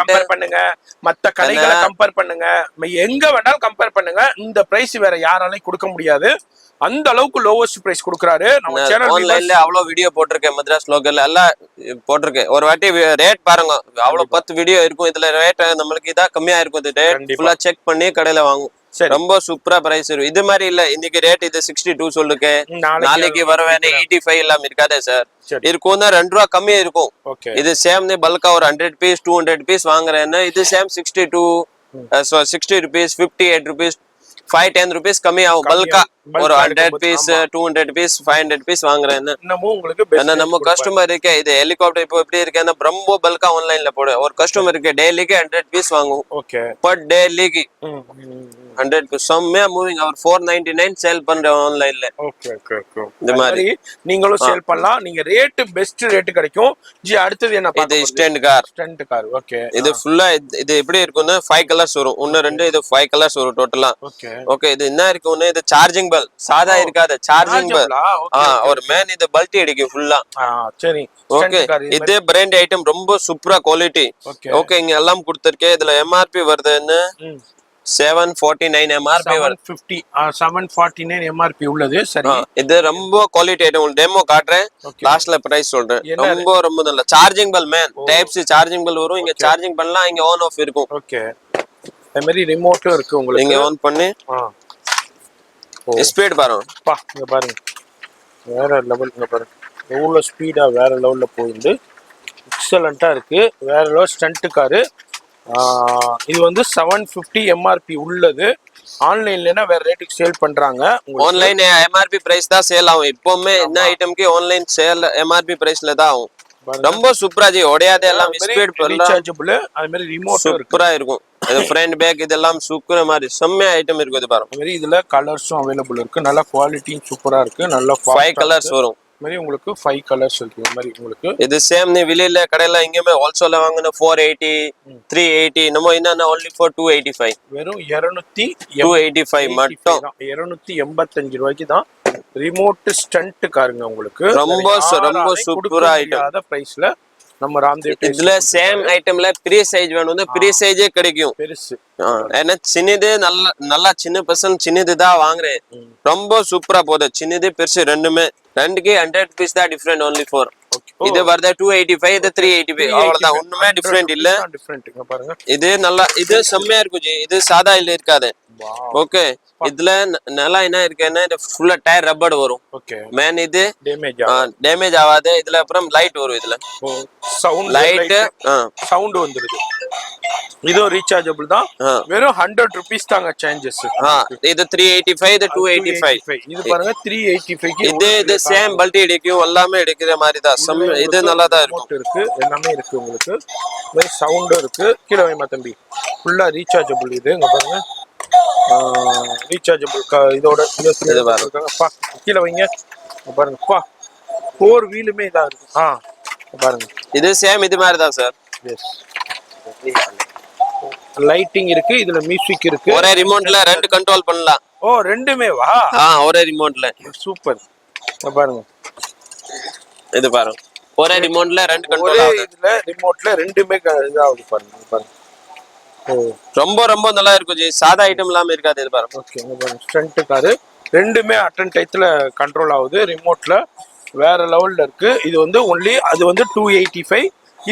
கம்பேர் பண்ணுங்க, மத்த கடைகளை கம்பேர் பண்ணுங்க, எங்க வேணாலும் கம்பேர் பண்ணுங்க. இந்த பிரைஸ் வேற யாராலையும் கொடுக்க முடியாது. அந்த அளவுக்கு லோவஸ்ட் பிரைஸ் கொடுக்கறாரு. நம்ம சேனல் ஆன்லைன்ல அவ்வளவு வீடியோ போட்டிருக்கேன். மദ്രാസ് லோக்கல்ல எல்லாம் போட்டிருக்கேன். ஒரு வாட்டி ரேட் பாருங்க. அவ்வளவு 10 வீடியோ இருக்கும். இதுல ரேட் நம்மளுக்கு இதா கம்மியா இருக்கும். இது ரேட் ஃபுல்லா செக் பண்ணி கடையில வாங்கும். ரொம்ப சூப்பரா பிரைஸ் இருக்கும். இது மாதிரி இல்ல, இன்னைக்கு ரேட் இது 62 சொல்லுக்கேன், நாளைக்கு வரவேனே 85 எல்லாம் இருக்காதே சார். இருக்கும் 2 ரூபா கம்மியா இருக்கும். இது சேம் பல்கா ஒரு 100 பீஸ் 200 பீஸ் வாங்குறேன்னா இது சேம் 62 60 rupees 58 rupees 5-10 rupees கம்மி ஆகும். பல்கா ஒரு 100 பீஸ் 200 பீஸ் 500 பீஸ் வாங்குறேன். நம்ம கஸ்டமர் இருக்கே. இது ஹெலிகாப்டர் இப்போ எப்படி இருக்கேன்னா ரொம்ப பல்கா ஆன்லைன்ல போடு. ஒரு கஸ்டமர் இருக்கு டெய்லிக்கு 100 பீஸ் வாங்கும். பர் டெய்லிக்கு 100 பீஸ் செம்மையா மூவிங். அவர் 499 சேல் பண்றேன் ஆன்லைன்ல. இந்த மாதிரி நீங்களும் சேல் பண்ணலாம். நீங்க ரேட் பெஸ்ட் ரேட் கிடைக்கும். ஜி அடுத்து என்ன இது ஸ்டாண்ட் கார். ஓகே. இது ஃபுல்லா இது எப்படி இருக்கும்னா 5 கலர்ஸ் வரும். 1 2 இது 5 கலர்ஸ் வரும் டோட்டலா. ஓகே. இது என்ன இருக்கும்னா இது சார்ஜிங் பல் சாதா இருக்காது. சார்ஜிங் பல் ஒரு மேன் இது பல்டி அடிக்கும் ஃபுல்லா. சரி ஓகே. இது பிராண்ட் ஐட்டம் ரொம்ப சூப்பரா குவாலிட்டி. ஓகே. இங்க எல்லாம் கொடுத்திருக்கேன். இதுல எம்ஆர்பி வருதுன்னு 749 எம்ஆர்பி வருது. 749 எம்ஆர்பி உள்ளது. சரி. இது ரொம்ப குவாலிட்டி ஐட்டம். உங்களுக்கு டெமோ காட்டுறேன், லாஸ்ட்ல பிரைஸ் சொல்றேன். ரொம்ப நல்ல சார்ஜிங் பல் மேன். டைப் சி சார்ஜிங் பல் வரும். இங்க சார்ஜிங் பண்ணலாம், இங்க ஆன் ஆஃப் இருக்கும். ஓகே. அதே மாதிரி ரிமோட்டும் இருக்கு உங்களுக்கு. இங்க ஆன் பண்ணி ஸ்பீட் பாருங்க. இங்க பாருங்க வேற லெவல். இங்க பாருங்க எவ்வளவு ஸ்பீடா வேற லெவல்ல போகுது. எக்ஸலண்டா இருக்கு. வேற லெவல் ஸ்டண்ட் காரு. இது வந்து 750 எம்ஆர்பி உள்ளது. ஆன்லைன்லனா வேற ரேட்டுக்கு சேல் பண்றாங்க. ஆன்லைன் எம்ஆர்பி பிரைஸ் தான் சேல் ஆகும். இப்போமே இந்த ஐட்டம்க்கு ஆன்லைன் சேல் எம்ஆர்பி பிரைஸ்ல தான் ஆகும். ரொம்ப சூப்பரா ஜி. ஒடையாதே எல்லாம் ஸ்பீட் ரீசார்ஜபிள். அதே மாதிரி ரிமோட் சூப்பரா இருக்கும். இது ஃப்ரண்ட் பேக் இதெல்லாம் சூப்பரா மாதிரி செம்ம ஐட்டம் இருக்கு. இது பாருங்க. அதே மாதிரி இதுல கலர்ஸும் அவைலபிள் இருக்கு. நல்ல குவாலிட்டியும் சூப்பரா இருக்கு. நல்ல 5 கலர்ஸ் வரும். மாதிரி உங்களுக்கு 5 கலர்ஸ் இருக்கு. இந்த மாதிரி உங்களுக்கு இது சேம் நீ வெளியில கடையில எங்கேயுமே ஹோல்சேல்ல வாங்குன 480 380 நம்ம என்னன்னா only for 285. வெறும் 285 மட்டும். 285 ரூபாய்க்கு தான் ரிமோட் ஸ்டண்ட் காருங்க உங்களுக்கு. ரொம்ப சூப்பரா ஐட்டம் பிரைஸ்ல நம்ம ராம்தேவ். இதுல சேம் ஐட்டம்ல பெரிய சைஸ் வேணும்னா பெரிய சைஸே கிடைக்கும். பெருசு ஏன்னா சின்னது நல்லா சின்ன பசங்க சின்னது தான் வாங்குறேன். ரொம்ப சூப்பரா போகுது. சின்னது பெருசு ரெண்டுமே. ரெண்டுக்கு 100 பீஸ் தான் டிஃபரெண்ட் only for. இது வரத 285 இது 385 அவ்வளவுதான். ஒண்ணுமே டிஃபரெண்ட் இல்ல. பாருங்க இது நல்லா இது செம்மையா இருக்கும் ஜி. இது சாதா இல்ல இருக்காது. ஓகே. இதுல நல்லா என்ன இருக்குன்னா இது ஃபுல்லா டயர் ரப்பர் வரும். ஓகே. மேன் இது டேமேஜ் ஆகாது. இதுல அப்புறம் லைட் வரும். இதுல சவுண்ட் லைட் சவுண்ட் வந்துருது. இதுவும் ரீசார்ஜபிள் தான். வெறும் 100 rupees தாங்க சேஞ்சஸ். இது 385 இது 285. இது பாருங்க 385 இது சேம் பல்டி அடிக்கும். எல்லாமே அடிக்கிற மாதிரி தான். இது நல்லா தான் இருக்கும். இருக்கு எல்லாமே இருக்கு உங்களுக்கு. வெறும் சவுண்டும் இருக்கு. கீழ வைமா தம்பி. ஃபுல்லா ரீசார்ஜபிள். இது இங்க பாருங்க ரீசார்ஜபிள் இதோட இது பாருங்க. கீழ வைங்க பாருங்க. ஃபோர் வீலுமே இதா இருக்கு. பாருங்க. இது சேம் இது மாதிரி தான் சார். எஸ். லைட்டிங் இருக்கு, இதுல மியூசிக் இருக்கு. ஒரே ரிமோட்ல ரெண்டு கண்ட்ரோல் பண்ணலாம். ஓ ரெண்டுமே வா. ஒரே ரிமோட்ல. சூப்பர். பாருங்க. இது பாருங்க. ஒரே ரிமோட்ல ரெண்டு கண்ட்ரோல் ஒரே ஆகுது. இதுல ரிமோட்ல ரெண்டுமே இதாகுது பாருங்க. பாருங்க. ஓ ரொம்ப நல்லா இருக்கும் ஜி. சாதா ஐட்டம் இல்லாம இருக்காது இது பாருங்க. ஓகே. பாருங்க ஸ்டண்ட் காரு ரெண்டுமே அட்டன் டைத்துல கண்ட்ரோல் ஆகுது ரிமோட்ல. வேற லெவல்ல இருக்கு. இது வந்து ஒன்லி அது வந்து 285.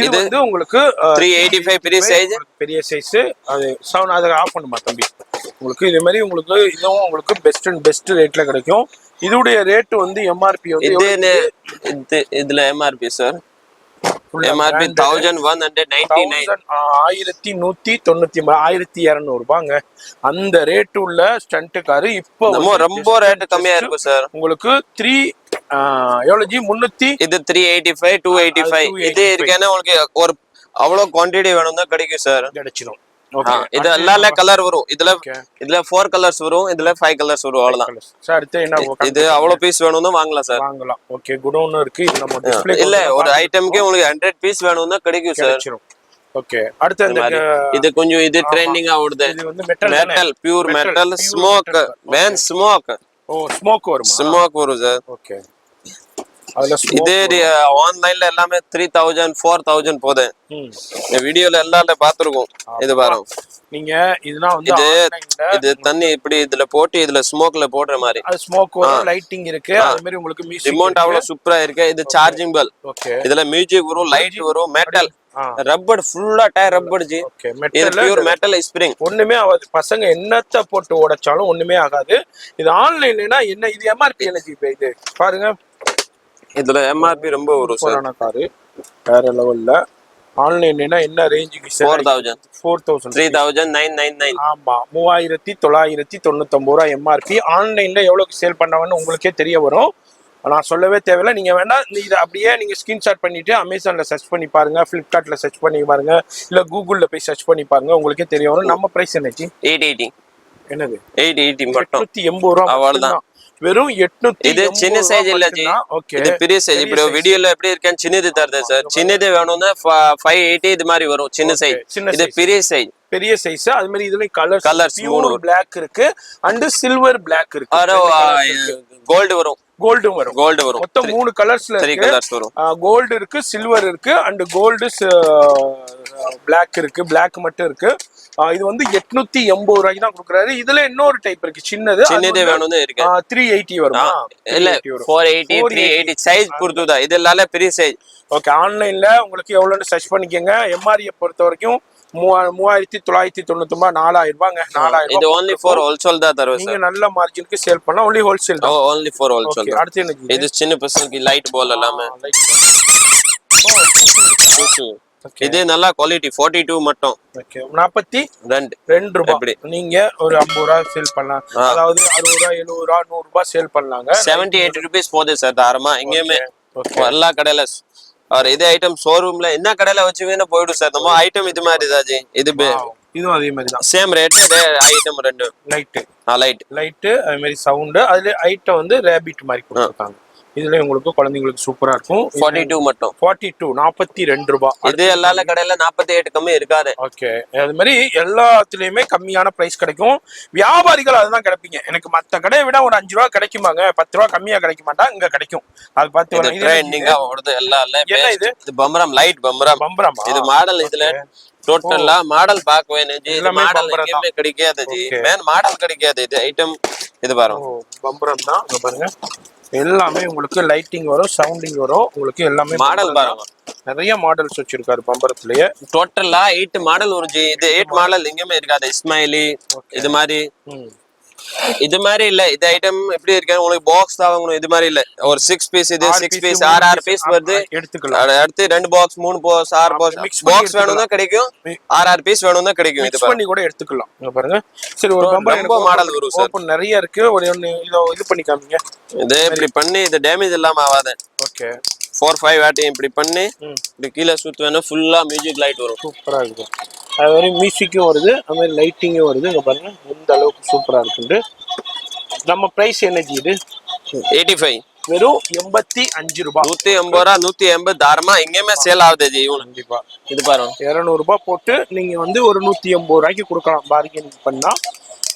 இது வந்து உங்களுக்கு 385 பெரிய சைஸ். பெரிய சைஸ். அது சவுண்ட் அதை ஆஃப் பண்ணுமா தம்பி. உங்களுக்கு இதே மாதிரி உங்களுக்கு இதுவும் உங்களுக்கு பெஸ்ட் அண்ட் பெஸ்ட் ரேட்ல கிடைக்கும். இதோடைய ரேட் வந்து எம்ஆர்பி வந்து இதுல எம்ஆர்பி சார் எம்ஆர்பி 1199. 1199 ரூபாங்க. அந்த ரேட் உள்ள ஸ்டண்ட் காரு இப்போ ரொம்ப ரேட் கம்மியா இருக்கும் சார். உங்களுக்கு 3 எவ்வளவு ஜி 300. இது 385 285. இது இருக்கேன்னா உங்களுக்கு ஒரு அவ்வளவு குவாண்டிட்டி வேணும்னா கிடைக்கும் சார். கிடைச்சிடும். இது எல்லா கலர் வரும். இதுல 4 கலர்ஸ் வரும். இதுல 5 கலர்ஸ் வரும். அவ்வளவுதான் சார். அடுத்து என்ன இது அவ்வளவு பீஸ் வேணும்னா வாங்கலாம் சார். வாங்கலாம். ஓகே. குடோன் இருக்கு. இது நம்ம டிஸ்ப்ளே இல்ல ஒரு ஐட்டம்க்கு உங்களுக்கு 100 பீஸ் வேணும்னா கிடைக்கும் சார். ஓகே. அடுத்து இந்த இது கொஞ்சம் இது ட்ரெண்டிங்கா ஓடுது. இது வந்து metal pure metal smoke man smoke. Oh smoke வரும். ஸ்மோக் வரும் சார். ஓகே. அதுல இது ஆன்லைன்ல எல்லாமே 3000 4000 போகுது. இந்த வீடியோல எல்லாரும் பாத்துருக்கோம். இது பாருங்க. நீங்க இதுனா வந்து இது தண்ணி இப்படி இதுல போட்டு இதுல ஸ்மோக்ல போடுற மாதிரி. அது ஸ்மோக் வரும். லைட்டிங் இருக்கு. அதே மாதிரி உங்களுக்கு மியூசிக் ரிமோட் அவ்வளவு சூப்பரா இருக்கு. இது சார்ஜிங் பெல். ஓகே. இதுல மியூசிக் வரும், லைட் வரும், மெட்டல் ரப்பர் ஃபுல்லா டயர் ரப்பர் ஜி. ஓகே. இது பியூர் மெட்டல் ஸ்ப்ரிங். ஒண்ணுமே ஆகாது. பசங்க என்னத்த போட்டு உடைச்சாலும் ஒண்ணுமே ஆகாது. இது ஆன்லைன்லனா என்ன இது எம்ஆர்பி என்ன ஜி இது பாருங்க. இதுல எம்ஆர்பி ரொம்ப வரும் சார். காரு வேற லெவல்ல. ஆன்லைன்லனா என்ன ரேஞ்சுக்கு சார்? 4000 3999. ஆமா 3999 ரூபா எம்ஆர்பி. ஆன்லைன்ல எவ்வளவுக்கு சேல் பண்ணாங்கன்னு உங்களுக்கே தெரிய வரும். நான் சொல்லவே தேவையில்லை. நீங்க வேணா இதை அப்படியே நீங்க ஸ்கிரீன்ஷாட் பண்ணிட்டு அமேசான்ல சர்ச் பண்ணி பாருங்க, பிளிப்கார்ட்ல சர்ச் பண்ணி பாருங்க, இல்ல கூகுள்ல போய் சர்ச் பண்ணி பாருங்க. உங்களுக்கே தெரிய வரும். நம்ம பிரைஸ் என்னச்சு? 880. என்னது 880 மட்டும். 880 ரூபா. அவ்வளவுதான். வெறும் 800. இது சின்ன சைஸ் இல்ல ஜி. இது பெரிய சைஸ். இப்படி வீடியோல எப்படி இருக்கேன் சின்னது தரது சார். சின்னது வேணும்னா 580 இது மாதிரி வரும். சின்ன சைஸ். இது பெரிய சைஸ். பெரிய சைஸ். அது மாதிரி இதுல கலர்ஸ் பியூர் பிளாக் இருக்கு அண்ட் சில்வர் பிளாக் இருக்கு. கோல்டு வரும். கோல்டு வரும். மொத்தம் 3 கலர்ஸ்ல இருக்கு. கோல்டு இருக்கு, சில்வர் இருக்கு அண்ட் கோல்டு பிளாக் இருக்கு. பிளாக் மட்டும் இருக்கு. இது வந்து 880 ரூபாய்க்கு தான் கொடுக்குறாரு. இதுல இன்னொரு டைப் இருக்கு. சின்னது வேணும்னு இருக்கு. 380 வருமா? இல்ல 480 380 சைஸ் பொறுத்துதா. இது எல்லாமே பெரிய சைஸ். ஓகே. ஆன்லைன்ல உங்களுக்கு எவ்வளவுன்னு சர்ச் பண்ணிக்கங்க. எம்ஆர்ஐ பொறுத்த வரைக்கும் 3999 4000 ரூபாங்க. 4000. இது only for wholesale தான் தருவோம் சார். நீங்க நல்ல மார்ஜினுக்கு சேல் பண்ணலாம். only wholesale தான். only for wholesale. அடுத்து என்ன? இது சின்ன பசங்களுக்கு லைட் பால் எல்லாமே. இது நல்ல குவாலிட்டி 42 மட்டும். ஓகே. 42 ரூபாய். நீங்க ஒரு 50 ரூபாய் சேல் பண்ணலாம். அதாவது 60 ரூபாய் 70 ரூபாய் 100 ரூபாய் சேல் பண்ணலாங்க. 70-80 ரூபீஸ் போகுது சார் தாராளமா. எங்கேயுமே எல்லா கடையில और இதே ஐட்டம் ஷோரூம்ல என்ன கடையில வச்சு வேணா போய்டும் சார். நம்ம ஐட்டம் இது மாதிரி தான் ஜி. இதுவும் அதே மாதிரி தான். Same rate. ஐட்டம் ரெண்டு லைட் அதே மாதிரி சவுண்ட். அதுல ஐட்டம் வந்து ரேபிட் மாதிரி கொடுத்துருக்காங்க. இதுல உங்களுக்கு குழந்தைங்களுக்கு சூப்பரா இருக்கும். 42 மட்டும். 42 ரூபாய். இது எல்லா கடையில 48 கம்மி இருக்காது. ஓகே. அது மாதிரி எல்லாத்துலயுமே கம்மியான பிரைஸ் கிடைக்கும். வியாபாரிகள் அதுதான் கிடைப்பீங்க. எனக்கு மத்த கடையை விட ஒரு 5 ரூபாய் கிடைக்குமாங்க, 10 ரூபாய் கம்மியா கிடைக்க மாட்டா. இங்க கிடைக்கும். அது பார்த்து ட்ரெண்டிங்கா ஓடுது எல்லாமே. என்ன இது? இது பம்பரம் லைட் பம்பரம். இது மாடல். இதுல டோட்டலா மாடல் பார்க்கவே ஜி. இது மாடல் எங்கேயுமே கிடைக்காது ஜி. மேன் மாடல் கிடைக்காது. இது ஐட்டம் இது பாருங்க. பம்பரம் தான். இங்க பாருங்க. எல்லாமே உங்களுக்கு லைட்டிங் வரும், சவுண்டிங் வரும். உங்களுக்கு எல்லாமே மாடல் பாருங்க. நிறைய மாடல்ஸ் வச்சிருக்காரு பம்பரத்திலேயே. டோட்டலா 8 மாடல் ஒரு ஜி. இது 8 மாடல் எங்கேயுமே இருக்காது. இஸ்மாயிலி இது மாதிரி. இது மாதிரி இல்ல. இது ஐட்டம் எப்படி இருக்கு உங்களுக்கு பாக்ஸ் தான் வாங்கணும். இது மாதிரி இல்ல. ஒரு 6 பீஸ். இது 6 பீஸ் 6 பீஸ் வருது. எடுத்துக்கலாம். அடுத்து 2 பாக்ஸ் 3 பாக்ஸ் 6 பாக்ஸ் வேணும்னா கிடைக்கும். 6 பீஸ் வேணும்னா கிடைக்கும். இது பண்ணி கூட எடுத்துக்கலாம். இங்க பாருங்க. சரி ஒரு பம்பர் மாடல் வரும் சார். ஓபன் நிறைய இருக்கு. ஒரு இது பண்ணி காமிங்க. இது இப்படி பண்ணி இது டேமேஜ் இல்லாம ஆகாது. ஓகே. 4-5 வாட்டி இப்படி பண்ணி இப்படி கீழே சுத்துவேன்னா ஃபுல்லா மியூசிக் லைட் வரும். சூப்பரா இருக்கு. அது மாதிரி மியூசிக்கும் வருது, அது மாதிரி லைட்டிங்கும் வருது. இங்க பாருங்க எந்த அளவுக்கு சூப்பரா இருக்குன்னு. நம்ம பிரைஸ் என்ன இது? 85. வெறும் 85 ரூபாய். 180 ரூபா 180 தாரமா எங்கேயுமே சேல் ஆகுது ஜி. கண்டிப்பா இது பாருங்க 200 ரூபாய் போட்டு நீங்க வந்து ஒரு 180 ரூபாய்க்கு கொடுக்கலாம் பார்கெயின் பண்ணா.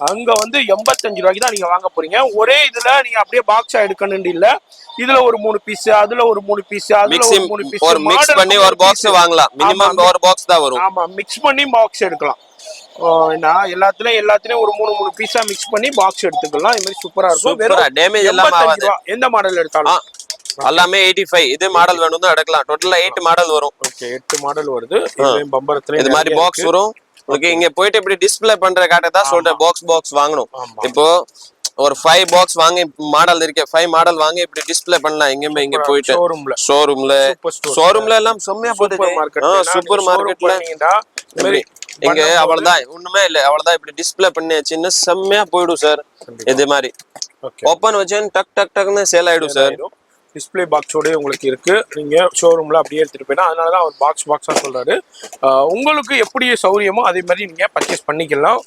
அங்க வந்து 85 ரூபாய்க்கு தான் நீங்க வாங்க போறீங்க. ஒரே இதுல நீங்க அப்படியே பாக்ஸா எடுக்கணும்னு இல்ல, இதுல ஒரு 3 பீஸ், அதுல ஒரு 3 பீஸ், அதுல ஒரு 3 பீஸ், ஒரு மிக்ஸ் பண்ணி ஒரு பாக்ஸ் வாங்கலாம். மினிமம் ஒரு பாக்ஸ் தான் வரும். ஆமா, மிக்ஸ் பண்ணி பாக்ஸ் எடுக்கலாம். நான் எல்லாத்துலயும் ஒரு 3 பீஸா மிக்ஸ் பண்ணி பாக்ஸ் எடுத்துக்கலாம். இது மாதிரி சூப்பரா இருக்கும். சூப்பரா டேமேஜ் எல்லாம் ஆகாது. எந்த மாடல் எடுத்தாலும் எல்லாமே 85. இது மாடல் வேணும்னா எடுக்கலாம். டோட்டலா 8 மாடல் வரும். ஓகே, 8 மாடல் வருது. இதுலயும் பம்பரத்துல இது மாதிரி பாக்ஸ் வரும். ஓகே, இங்க போயிட்டு இப்படி டிஸ்ப்ளே பண்ற காட்டதா சொல்றேன். பாக்ஸ் வாங்கணும். இப்போ ஒரு 5 பாக்ஸ் வாங்கி மாடல் இருக்கு, 5 மாடல் வாங்கி இப்படி டிஸ்ப்ளே பண்ணலாம். எங்கேயுமே இங்க போயிட்டு ஷோரூம்ல எல்லாம் செம்மையா போகுது. சூப்பர் மார்க்கெட்ல இங்க அவ்வளவுதான், ஒண்ணுமே இல்ல. அவ்வளவுதான், இப்படி டிஸ்ப்ளே பண்ணியாச்சுன்னு செம்மையா போயிடும் சார். இது மாதிரி ஓபன் வச்சு டக் டக் டக்னு சேல் ஆயிடும் சார். டிஸ்பிளே பாக்ஸோட உங்களுக்கு இருக்கு. நீங்க ஷோரூம்ல அப்படியே எடுத்துட்டு போயினா, அதனாலதான் அவர் பாக்ஸா சொல்றாரு. உங்களுக்கு எப்படி சௌரியமோ அதே மாதிரி நீங்க பர்ச்சேஸ் பண்ணிக்கலாம்.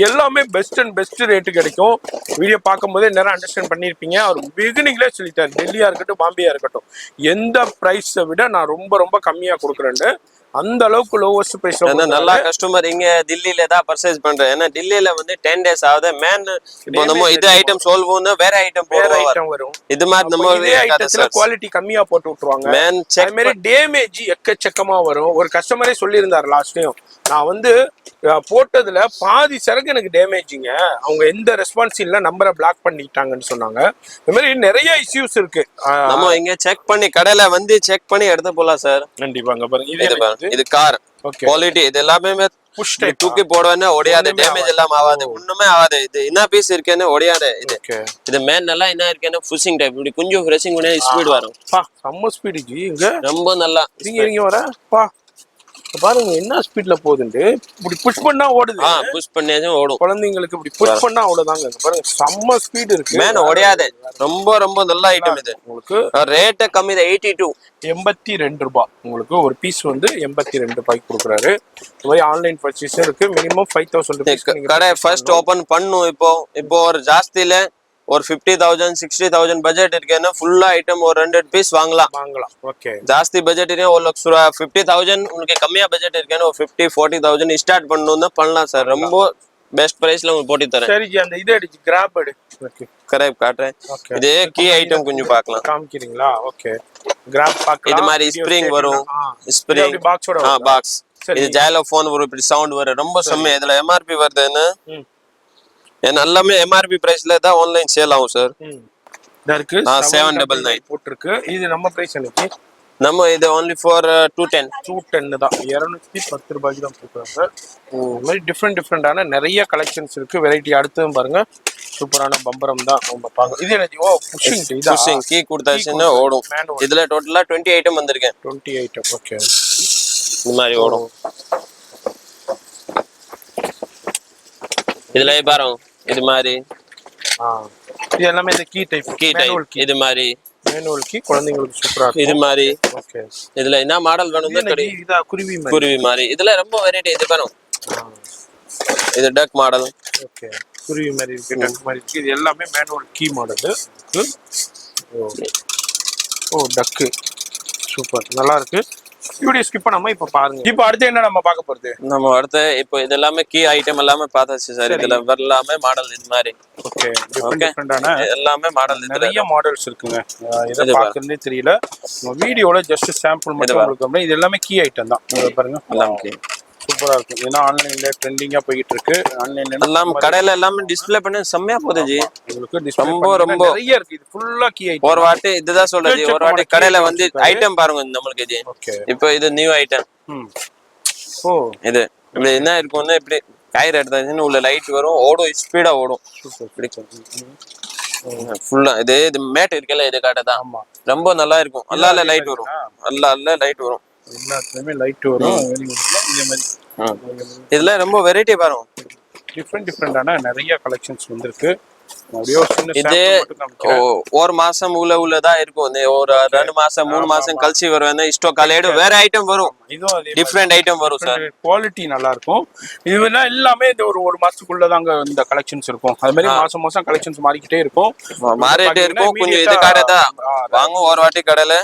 எல்லாமே பெஸ்ட் அண்ட் பெஸ்ட் ரேட்டு கிடைக்கும். வீடியோ பார்க்கும்போதே நேரம் அண்டர்ஸ்டாண்ட் பண்ணியிருப்பீங்க. அவர் பிகினிங்ல சொல்லிட்டாரு, டெல்லியா இருக்கட்டும் பாம்பேயா இருக்கட்டும் எந்த பிரைஸை விட நான் ரொம்ப ரொம்ப கம்மியா கொடுக்குறேன்னு. அந்த அளவுக்கு லோவஸ்ட் பிரைஸ். நல்லா கஸ்டமர் இங்க தில்லியில தான் பர்ச்சேஸ் பண்றேன். ஏன்னா தில்லியில வந்து 10 days ஆகுது. மேன் இப்போ நம்ம இது ஐட்டம் சொல்வோம்னா வேற ஐட்டம் வரும். இது மாதிரி நம்ம ஐட்டத்துல குவாலிட்டி கம்மியா போட்டு விட்டுருவாங்க. மேன் அது மாதிரி டேமேஜ் எக்கச்சக்கமா வரும். ஒரு கஸ்டமரே சொல்லியிருந்தாரு லாஸ்ட் டைம், நான் வந்து போட்டதுல பாதி சரக்கு எனக்கு டேமேஜிங்க, அவங்க எந்த ரெஸ்பான்ஸ் இல்ல, நம்பரை பிளாக் பண்ணிட்டாங்கன்னு சொன்னாங்க. இந்த மாதிரி நிறைய இஷ்யூஸ் இருக்கு. நம்ம இங்க செக் பண்ணி கடையில வந்து செக் பண்ணி எடுத்து போலாம் சார். கண்டிப்பாங்க. பாருங்க இது கார் குவாலிட்டி, இது எல்லாமே புஷ் டைப் தூக்கி போடுவேன்னா ஒடியாது. டேமேஜ் எல்லாம் ஆகாது, ஒண்ணுமே ஆகாது. இது என்ன பீஸ் இருக்கேன்னு ஒடியாது. இது மேன் நல்லா என்ன இருக்கேன்னு புஷிங் டைப், இப்படி கொஞ்சம் ஃப்ரெஷிங் பண்ணி ஸ்பீட் வரும். செம்ம ஸ்பீடு ஜி. இங்க ரொம்ப நல்லா இங்க வர பாருங்க என்ன ஸ்பீட்ல போகுதுன்னு. இப்படி புஷ் பண்ணா ஓடுது. புஷ் பண்ணியாச்சும் ஓடும். குழந்தைங்களுக்கு இப்படி புஷ் பண்ணா அவ்வளவுதாங்க. பாருங்க செம்ம ஸ்பீடு இருக்கு. மேன் ஒடியாது. ரொம்ப ரொம்ப நல்ல ஐட்டம் இது. உங்களுக்கு ரேட் கம்மி தான். 82 ரூபாய். உங்களுக்கு ஒரு பீஸ் வந்து 82 ரூபாய்க்கு கொடுக்குறாரு. இந்த மாதிரி ஆன்லைன் பர்ச்சேஸ் இருக்கு. மினிமம் 5000 rupees கடை ஃபர்ஸ்ட் ஓபன் பண்ணும். இப்போ ஒரு ஜாஸ்தியில ஒரு 50,000 60,000 பட்ஜெட் இருக்கேன்னா ஃபுல்லா ஐட்டம் ஒரு 100 பீஸ் வாங்கலாம். ஓகே, ஜாஸ்தி பட்ஜெட் இருக்கே 50,000 உங்களுக்கு கம்மியா பட்ஜெட் இருக்கேன்னா ஒரு 50-40,000 ஸ்டார்ட் பண்ணணும்னா பண்ணலாம் சார். ரொம்ப பெஸ்ட் பிரைஸ்ல உங்களுக்கு போட்டு தரேன். சரி ஜி, அந்த இது அடிச்சு கிராப் எடு. ஓகே, கரெக்ட் காட்டுறேன். இது கீ ஐட்டம் கொஞ்சம் பார்க்கலாம். காமிக்கிறீங்களா? ஓகே, கிராப் பார்க்கலாம். இது மாதிரி ஸ்ப்ரிங் வரும். ஸ்ப்ரிங் பாக்ஸோட பாக்ஸ். இது ஜைலோஃபோன் வரும். இப்படி சவுண்ட் வரும். ரொம்ப செம்ம. இதுல எம்ஆர்பி வருதுன்னு எல்லாமே எம்ஆர்பி பிரைஸ்ல தான் ஆன்லைன் சேல் ஆகும் சார். இருக்கு 799 போட்டுருக்கு. இது நம்ம பிரைஸ் எனக்கு நம்ம இது only for 210 தான். 210 ரூபாய்க்கு தான் கொடுக்குறாங்க. இந்த மாதிரி டிஃப்ரெண்டான நிறைய கலெக்ஷன்ஸ் இருக்கு. வெரைட்டி அடுத்ததும் பாருங்க, சூப்பரான பம்பரம் தான் நம்ம பார்க்கணும். இது என்ன? புஷிங் கீ கொடுத்தாச்சுன்னா ஓடும். இதுல டோட்டலா 20 ஐட்டம் வந்திருக்கேன். 20 ஐட்டம். ஓகே, இந்த மாதிரி ஓடும். இதுல பாருங்க, இது மாதிரி இது எல்லாமே இந்த கீ டைப். இது மாதிரி மேனுவல் கீ குழந்தைங்களுக்கு சூப்பரா இருக்கு. இது மாதிரி. ஓகே, இதுல என்ன மாடல் வேணும்னா இதா குருவி மாதிரி. இதுல ரொம்ப வெரைட்டி. இது பாருங்க, இது டக் மாடல். ஓகே, குருவி மாதிரி இருக்கு, டக் மாதிரி இருக்கு. இது எல்லாமே மேனுவல் கீ மாடல். ஓ டக்கு சூப்பர், நல்லா இருக்கு. வீடியோ ஸ்கிப் பண்ணாம இப்ப பாருங்க. இப்போ அடுத்து என்ன நம்ம பார்க்க போறது? நம்ம அடுத்து இப்போ இது எல்லாமே கீ ஐட்டம் எல்லாமே பார்த்தாச்சு சார். இதுல எல்லாமே மாடல் இது மாதிரி. ஓகே, டிஃபரெண்டான எல்லாமே மாடல். நிறைய மாடல்ஸ் இருக்குங்க. இத பார்க்கறதே தெரியல. நம்ம வீடியோல ஜஸ்ட் சாம்பிள் மட்டும் உங்களுக்கு. இது எல்லாமே கீ ஐட்டம் தான். பாருங்க, எல்லாமே சூப்பரா இருக்கு. ஏன்னா ஆன்லைன்ல ட்ரெண்டிங்கா போயிட்டு இருக்கு. ஆன்லைன்ல எல்லாம் கடையில எல்லாமே டிஸ்ப்ளே பண்ணி செம்மையா போகுது ஜி. உங்களுக்கு ரொம்ப நிறைய இருக்கு. இது ஃபுல்லா கீ ஐட்டம். ஒரு வாட்டி இதுதான் சொல்றது. ஒரு வாட்டி கடையில வந்து ஐட்டம் பாருங்க நம்மளுக்கு ஜி. இப்போ இது நியூ ஐட்டம். ஓ, இது இப்படி என்ன இருக்கும்னா இப்படி கயிறு எடுத்தாச்சுன்னு உள்ள லைட் வரும், ஓடும், ஸ்பீடா ஓடும். ஃபுல்லா இது மேட் இருக்கல, இது காட்டதான் ரொம்ப நல்லா இருக்கும். எல்லால லைட் வரும். எல்லால லைட் வரும். எல்லாத்துலயுமே லைட் வரும். இதே மாதிரி இதுல ரொம்ப வெரைட்டி வரும். டிஃப்ரெண்டான நிறைய கலெக்ஷன்ஸ் வந்திருக்கு. அப்படியே ஒரு சின்ன இது sample மட்டும் காமிக்கிறேன். ஒரு மாசம் உள்ளதான் இருக்கும். ஒரு 2 மாசம் 3 மாசம் கழிச்சு வரும். ஸ்டாக் காலையிடும் வேற ஐட்டம் வரும். இதுவும் அதே டிஃப்ரெண்ட் ஐட்டம் வரும் சார். குவாலிட்டி நல்லா இருக்கும். இதுனா எல்லாமே இந்த ஒரு மாசத்துக்குள்ளதாங்க இந்த கலெக்ஷன்ஸ் இருக்கும். அது மாதிரி மாசம் மாசம் கலெக்ஷன்ஸ் மாறிக்கிட்டே இருக்கும். மாறிட்டே இருக்கும். கொஞ்சம் இது கடை தான் வாங்க ஒரு வாட்டி கடையில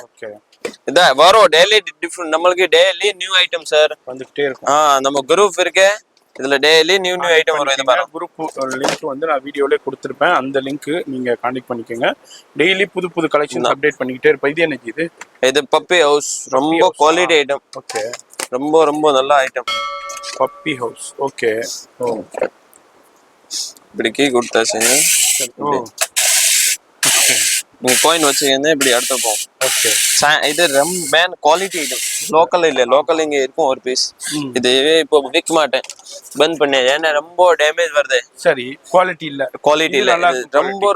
இதான் வரும். டெய்லி டிஃப்ரெண்ட் நம்மளுக்கு டெய்லி நியூ ஐட்டம் சார் வந்துகிட்டே இருக்கும். நம்ம குரூப் இருக்கு. இதுல டெய்லி நியூ ஐட்டம் வரும். இது பாருங்க குரூப் லிங்க் வந்து நான் வீடியோலயே கொடுத்திருப்பேன். அந்த லிங்க் நீங்க கான்டாக்ட் பண்ணிக்கோங்க. டெய்லி புது கலெக்ஷன் அப்டேட் பண்ணிக்கிட்டே இருப்பேன். இது என்ன இது? இது பப்பி ஹவுஸ். ரொம்ப குவாலிட்டி ஐட்டம். ஓகே. ரொம்ப நல்ல ஐட்டம். Puppy house. ஓகே. இப்படி கீ கொடுத்தாச்சு. நீங்க காயின் வச்சுக்கிங்க இப்படி அடுத்த போகும். ஓகே. இது மேன் குவாலிட்டி ஐட்டம். லோக்கல் இல்ல, லோக்கல் இங்க இருக்கும் ஒரு பீஸ். இது இப்போ விற்க மாட்டேன், பந்த் பண்ணேன். ஏன்னா ரொம்ப டேமேஜ் வருது. சரி, குவாலிட்டி இல்ல. குவாலிட்டி இல்ல.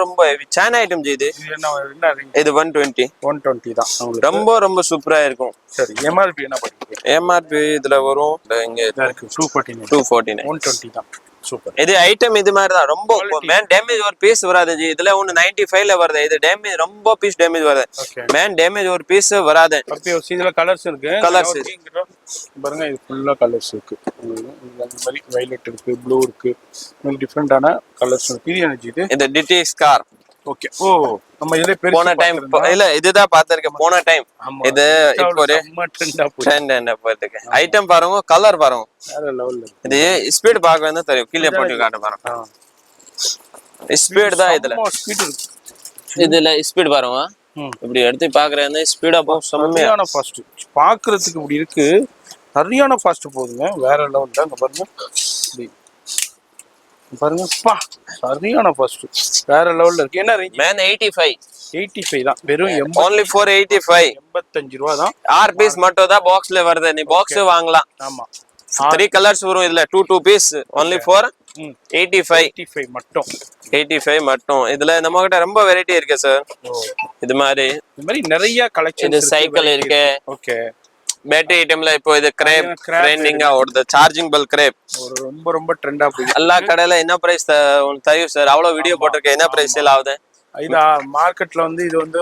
ரொம்ப சைனா ஐட்டம் இது. இது 120 தான். ரொம்ப சூப்பரா இருக்கும். சரி, எம்ஆர்பி என்ன பண்ணுவீங்க? எம்ஆர்பி இதுல வரும் இங்க இருக்கு 249 120 தான். சூப்பர். இது ஐட்டம் இது மாதிரி தான். ரொம்ப மேன் டேமேஜ் ஒரு பீஸ் வராது ஜி. இதுல ஒன்னு 95ல வருது. இது டேமேஜ் ரொம்ப பீஸ் டேமேஜ் வருது. மேன் டேமேஜ் ஒரு பீஸ் வராது. இதுல கலர்ஸ் இருக்கு. கலர்ஸ் பாருங்க, இது ஃபுல்லா கலர்ஸ் இருக்கு. இந்த மாதிரி வயலட் இருக்கு, ப்ளூ இருக்கு, டிஃபரெண்டான கலர்ஸ் இருக்கு. இது என்ன இது? இந்த டிடிஎக்ஸ் கார். ஓகே. ஓ, நம்ம இதே பேர் போன டைம் இல்ல இதுதான் பாத்திருக்கேன். போன டைம் இது இப்போ ஒரு ட்ரெண்ட் போயிருக்கு. ஐட்டம் பாருங்க, கலர் பாருங்க, வேற லெவல்ல. இது ஸ்பீட் பார்க்க வேணா தெரியும். கீழே போட்டு காட்ட பாருங்க. ஸ்பீட் தான் இதுல. ஸ்பீட் இருக்கு. இதுல ஸ்பீட் பாருங்க. இப்படி எடுத்து பாக்குறேன். ஸ்பீடா போகும். சரியான ஃபாஸ்ட். பாக்குறதுக்கு இப்படி இருக்கு. சரியான ஃபாஸ்ட் போகுதுங்க. வேற லெவல்ல. அங்க பாருங்க. பாருங்க, பா, சரியான ஃபர்ஸ்ட் வேற லெவல்ல இருக்கு. என்ன ரேஞ்ச்? மேன் 85 தான். வெறும் only for 85 ரூபாய் தான். 6 பீஸ் மட்டும் தான் பாக்ஸ்ல வருது. நீ பாக்ஸ் வாங்கலாம். ஆமா, 3 கலர்ஸ் வரும் இதுல. 2 பீஸ் only for 85 மட்டும். 85 மட்டும். இதுல நம்ம கிட்ட ரொம்ப வெரைட்டி இருக்கு சார். இது மாதிரி நிறைய கலெக்ஷன். இது சைக்கிள் இருக்கு. ஓகே. பேட்டரி ஐட்டம்ல இப்போ இது கிரேப் ட்ரெண்டிங்கா ஓடுது. சார்ஜிங் பல் கிரேப் ரொம்ப ட்ரெண்டா போகுது. எல்லா கடையில என்ன பிரைஸ் தெரியும் சார்? அவ்வளவு வீடியோ போட்டிருக்கேன். என்ன பிரைஸ் சேல் ஆகுது? இது மார்க்கெட்ல வந்து இது வந்து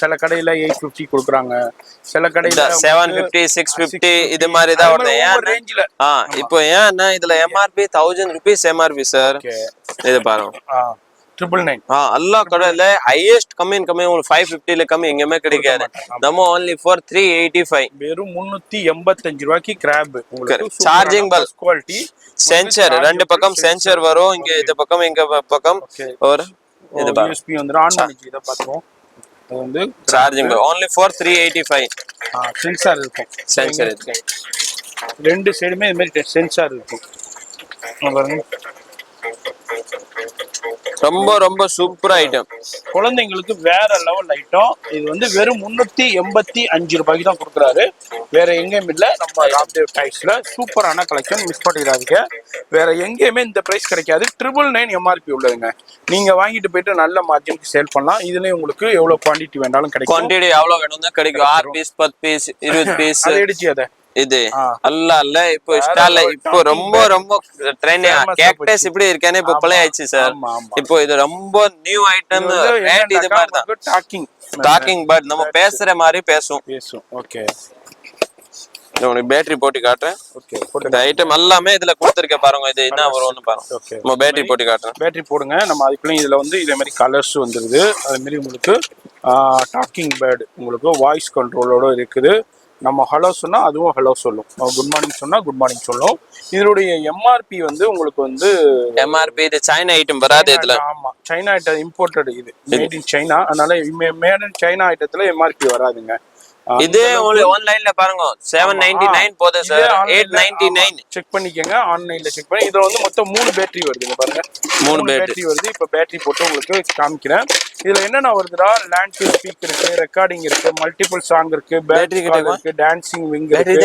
சில கடையில 850 கொடுக்குறாங்க, சில கடையில 750 650 இது மாதிரி தான் வருது. ரேஞ்சில இப்போ ஏன்னா இதுல எம்ஆர்பி 1000 rupees எம்ஆர்பி சார். இது பாருங்க 999. எல்லா கடையில ஹையஸ்ட் கம்மி உங்களுக்கு 550ல கம்மி எங்கேயுமே கிடைக்காது. நம்ம only for 385. வெறும் 385 ரூபாய்க்கு கிராப். சார்ஜிங் பல் குவாலிட்டி, சென்சர், ரெண்டு பக்கம் சென்சர் வரும். இங்க இந்த பக்கம் இங்க பக்கம் ஒரு இது USB வந்து ஆன் பண்ணி இத பாத்துறோம். இது வந்து சார்ஜிங் பல் only for 385. சென்சார் இருக்கும். சென்சர் இருக்கு. ரெண்டு சைடுமே இந்த மாதிரி சென்சார் இருக்கும். பாருங்க, ரொம்ப சூப்பர் ஐட்டம். குழந்தைங்களுக்கு வேற லெவல் ஐட்டம். இது வந்து வெறும் 385 ரூபாய்க்கு தான் கொடுக்குறாரு. வேற எங்கேயும் இல்ல. நம்ம ராம்தேவ் டைஸ்ல சூப்பரான கலெக்ஷன். மிஸ் பண்ணிடாதீங்க. வேற எங்கேயுமே இந்த பிரைஸ் கிடைக்காது. 999 எம்ஆர்பி உள்ளதுங்க. நீங்க வாங்கிட்டு போயிட்டு நல்ல மார்ஜினுக்கு சேல் பண்ணலாம். இதுலயே உங்களுக்கு எவ்வளவு குவாண்டிட்டி வேணாலும் கிடைக்கும். குவாண்டிட்டி எவ்வளவு வேணும்னா கிடைக்கும். 6 பீஸ் 10 பீஸ் 20 பீஸ் அடிச்சு அத இது அல்ல. இப்போ ஸ்டால்ல இப்போ ரொம்ப ட்ரெண்ட். கேக்டஸ் இப்படி இருக்கேன்னு இப்போ பழைய ஆயிடுச்சு சார். இப்போ இது ரொம்ப நியூ ஐட்டம். ரேட் இது மாதிரி தான். டாக்கிங் பட் நம்ம பேசுற மாதிரி பேசும். ஓகே. உங்களுக்கு பேட்டரி போட்டு காட்டுறேன். ஓகே. இந்த ஐட்டம் எல்லாமே இதுல கொடுத்துருக்க பாருங்க. இது என்ன வரும்னு பாருங்க. நம்ம பேட்டரி போட்டு காட்டுறேன். பேட்டரி போடுங்க. நம்ம அதுக்குள்ளே இதுல வந்து இதே மாதிரி கலர்ஸ் வந்துருது. அதே மாதிரி உங்களுக்கு டாக்கிங் பேட், உங்களுக்கு வாய்ஸ் கண்ட்ரோலோட இருக்குது. நம்ம ஹலோ சொன்னா அதுவும் ஹலோ சொல்லும். குட் மார்னிங் சொன்னா குட் மார்னிங் சொல்லும். இதனுடைய எம்ஆர்பி வந்து உங்களுக்கு வந்து எம்ஆர்பி இது சைனா ஐட்டம் வராது இதுல. ஆமா, சைனா ஐட்டம் இம்போர்ட்டட். இது மேட் இன் சைனா. அதனால மேட் இன் சைனா ஐட்டத்துல எம்ஆர்பி வராதுங்க. இது ஆன்லைன்ல பாருங்க 799 போதே சார். 899 செக் பண்ணிக்கங்க. ஆன்லைன்ல செக் பண்ணி. இதுல வந்து மொத்தம் 3 பேட்டரி வருதுங்க. பாருங்க, 3 பேட்டரி வருது. இப்ப பேட்டரி போட்டு உங்களுக்கு காமிக்கிறேன். இதுல என்னென்ன வருதுடா? லேண்ட் ஸ்பீக்கர் இருக்கு, ரெக்கார்டிங் இருக்கு, மல்டிபிள் சாங் இருக்கு, பேட்டரி இருக்கு, டான்சிங் விங் இருக்கு,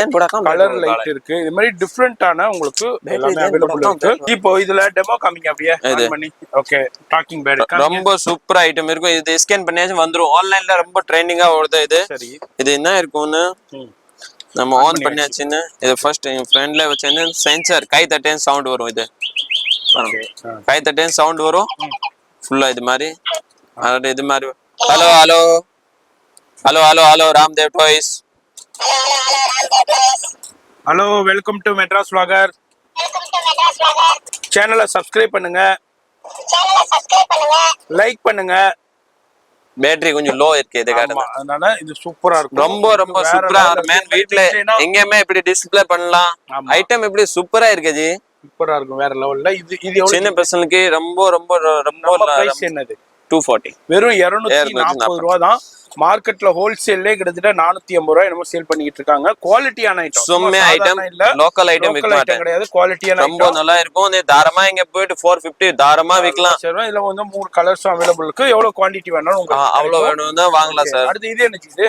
கலர் லைட் இருக்கு. இது மாதிரி டிஃபரெண்டான உங்களுக்கு எல்லாமே அவைலபிள் இருக்கு. இப்போ இதுல டெமோ காமிங்க அப்படியே பண்ணி. ஓகே. டாக்கிங் பேட் ரொம்ப சூப்பர் ஐட்டம் இருக்கும். இது ஸ்கேன் பண்ணியாச்சு வந்துரும். ஆன்லைன்ல ரொம்ப ட்ரெண்டிங்கா ஓடுது இது. சரி, இது என்ன இருக்கும்னு நம்ம ஆன் பண்ணியாச்சுன்னு இது ஃபர்ஸ்ட் என் ஃப்ரெண்ட்ல வச்சேன்னு சென்சார் கை தட்டேன் சவுண்ட் வரும். இது கை தட்டேன் சவுண்ட் வரும். ஃபுல்லா இது மாதிரி அதாவது இது மாதிரி hello hello hello hello hello Ramdev toys. Hello, welcome to Madras vlogger. சேனலை சப்ஸ்கிரைப் பண்ணுங்க, லைக் பண்ணுங்க. பேட்டரி கொஞ்சம் லோ இருக்கு இது காட்டுது. ஆமா, அதனால இது சூப்பரா இருக்கும். ரொம்ப ரொம்ப வேற சூப்பரா level மேன் இருக்கு. வீட்ல display-னா எங்கேயுமே இப்படி டிஸ்ப்ளே பண்ணலாம். ஆமா. ஐட்டம் இப்படி சூப்பரா இருக்கு ஜி. சூப்பரா இருக்கும், வேற லெவல்ல. இது எவ்வளவு? சின்ன பசங்களுக்கு ரொம்ப ரொம்ப ரொம்ப நம்ம பிரைஸ் என்னது? 240. வெறும் 240 ரூபா தான். மார்க்கெட்ல ஹோல்சேல்லே கிட்டத்தட்ட 480 ரூபாய் என்னமோ சேல் பண்ணிட்டு இருக்காங்க. குவாலிட்டியான ஐட்டம், செம்ம ஐட்டம், இல்ல லோக்கல் ஐட்டம் விற்க லோக்கல் ஐட்டம் மாட்டேன். கிடையாது, குவாலிட்டியான ரொம்ப நல்லா இருக்கும். நீ தாராளமா இங்க போயிட்டு 450 தாராளமா விற்கலாம். இதுல வந்து 3 கலர்ஸும் அவைலபிள் இருக்கு. எவ்வளவு குவாண்டிட்டி வேணாலும் உங்களுக்கு அவ்வளவு வேணும்னா வாங்கலாம் சார். அடுத்து இது என்ன இது?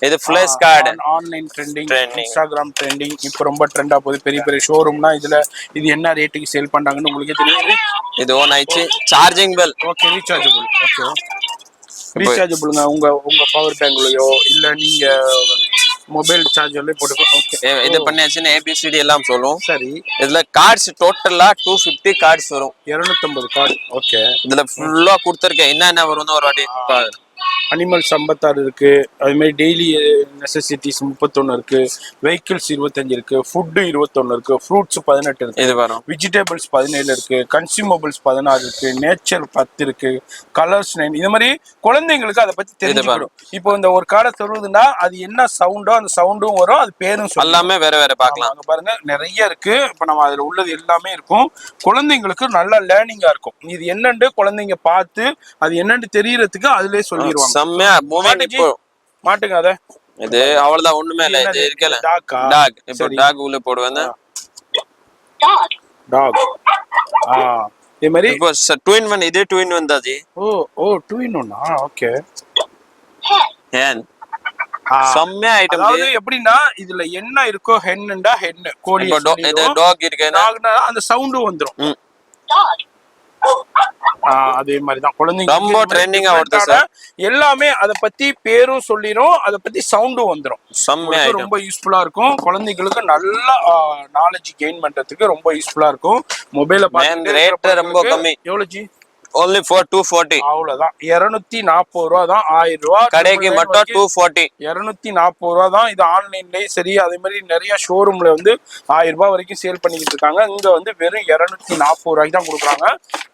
இது flash card. Online trending, Instagram trending. இப்போ ரொம்ப ட்ரெண்டா போகுது. பெரிய பெரிய ஷோரூம்னா இதுல இது என்ன ரேட்டுக்கு சேல் பண்றாங்கன்னு உங்களுக்கே தெரியும். இது ஓன் ஆயிடுச்சு. Charging bell. Okay, rechargeable. Okay, ரீசார்ஜபிள்ங்க. உங்க பவர் பேங்க்லயோ இல்ல நீங்க மொபைல் சார்ஜர்லயே போட்டுக்கலாம். ஓகே, இது பண்ணியாச்சுன்னா ABCD எல்லாம் சொல்லும். சரி. இதுல கார்ட்ஸ் டோட்டலா 250 கார்ட்ஸ் வரும். 250 கார்டு. ஓகே, இதுல ஃபுல்லா கொடுத்துருக்கேன். என்னென்ன வரும்னு ஒரு வாட்டி பாருங்க. அனிமல் 56 இருக்கு. அது மாதிரி டெய்லி நெசசிட்டிஸ் 31 இருக்கு. வெஹிக்கிள்ஸ் 25 இருக்கு. ஃபுட் 21 இருக்கு. ஃப்ரூட்ஸ் 18 இருக்கு. இது வரும். வெஜிடபிள்ஸ் 17 இருக்கு. கன்சியூமபிள்ஸ் 16 இருக்கு. நேச்சர் 10 இருக்கு. கலர்ஸ் 9. இது மாதிரி குழந்தைங்களுக்கு அதை பத்தி தெரிஞ்சுக்கணும். இப்போ இந்த ஒரு கார்டை சொல்றதுன்னா அது என்ன சவுண்டோ அந்த சவுண்டும் வரும், அது பேரும் எல்லாமே வேற வேற பார்க்கலாம். அங்க பாருங்க நிறைய இருக்கு. இப்போ நம்ம அதுல உள்ளது எல்லாமே இருக்கும். குழந்தைங்களுக்கு நல்ல லேர்னிங்கா இருக்கும். இது என்னன்னு குழந்தைங்க பார்த்து அது என்னன்னு தெரியறதுக்கு அதுலயே சொல்லிடுவாங்க. செம்மையா மூவிங். இப்போ மாட்டுங்க அத. இது அவ்வளவுதான், ஒண்ணுமே இல்ல. இது இருக்கல டாக். இப்போ டாக் உள்ள போடுவேன். டாக். இதே மாதிரி இப்போ 2 in 1. இது 2 in 1 தான் ஜி. ஓ 2 in 1. ஓகே. ஹேன் செம்மையா ஐட்டம். அதாவது எப்படின்னா இதுல என்ன இருக்கோ ஹென்னுண்டா ஹென் கோழி. இது டாக் இருக்கேனா அந்த சவுண்டும் வந்துரும். அதே மாதிரிதான் குழந்தைங்க ரொம்ப ட்ரெண்டிங்கா வருது சார். எல்லாமே அத பத்தி பேரும் சொல்லிரும், அத பத்தி சவுண்டும் வந்துரும். செம்மையா ரொம்ப யூஸ்ஃபுல்லா இருக்கும். குழந்தைங்களுக்கு நல்ல நாலேஜ் கெயின் பண்றதுக்கு ரொம்ப யூஸ்ஃபுல்லா இருக்கும். மொபைல பார்த்து ரேட் ரொம்ப கம்மி. எவ்வளவு ஜி? only for 240. அவ்வளவுதான். 240 ரூபா தான். 1000 ரூபா கடைக்கு மட்டும் 240. 240 ரூபா தான். இது ஆன்லைன்லயே சரி, அதே மாதிரி நிறைய ஷோரூம்ல வந்து 1000 ரூபாய் வரைக்கும் சேல் பண்ணிக்கிட்டு இருக்காங்க. இங்க வந்து வெறும் 240 ரூபாய்க்கு தான் கொடுக்குறாங்க.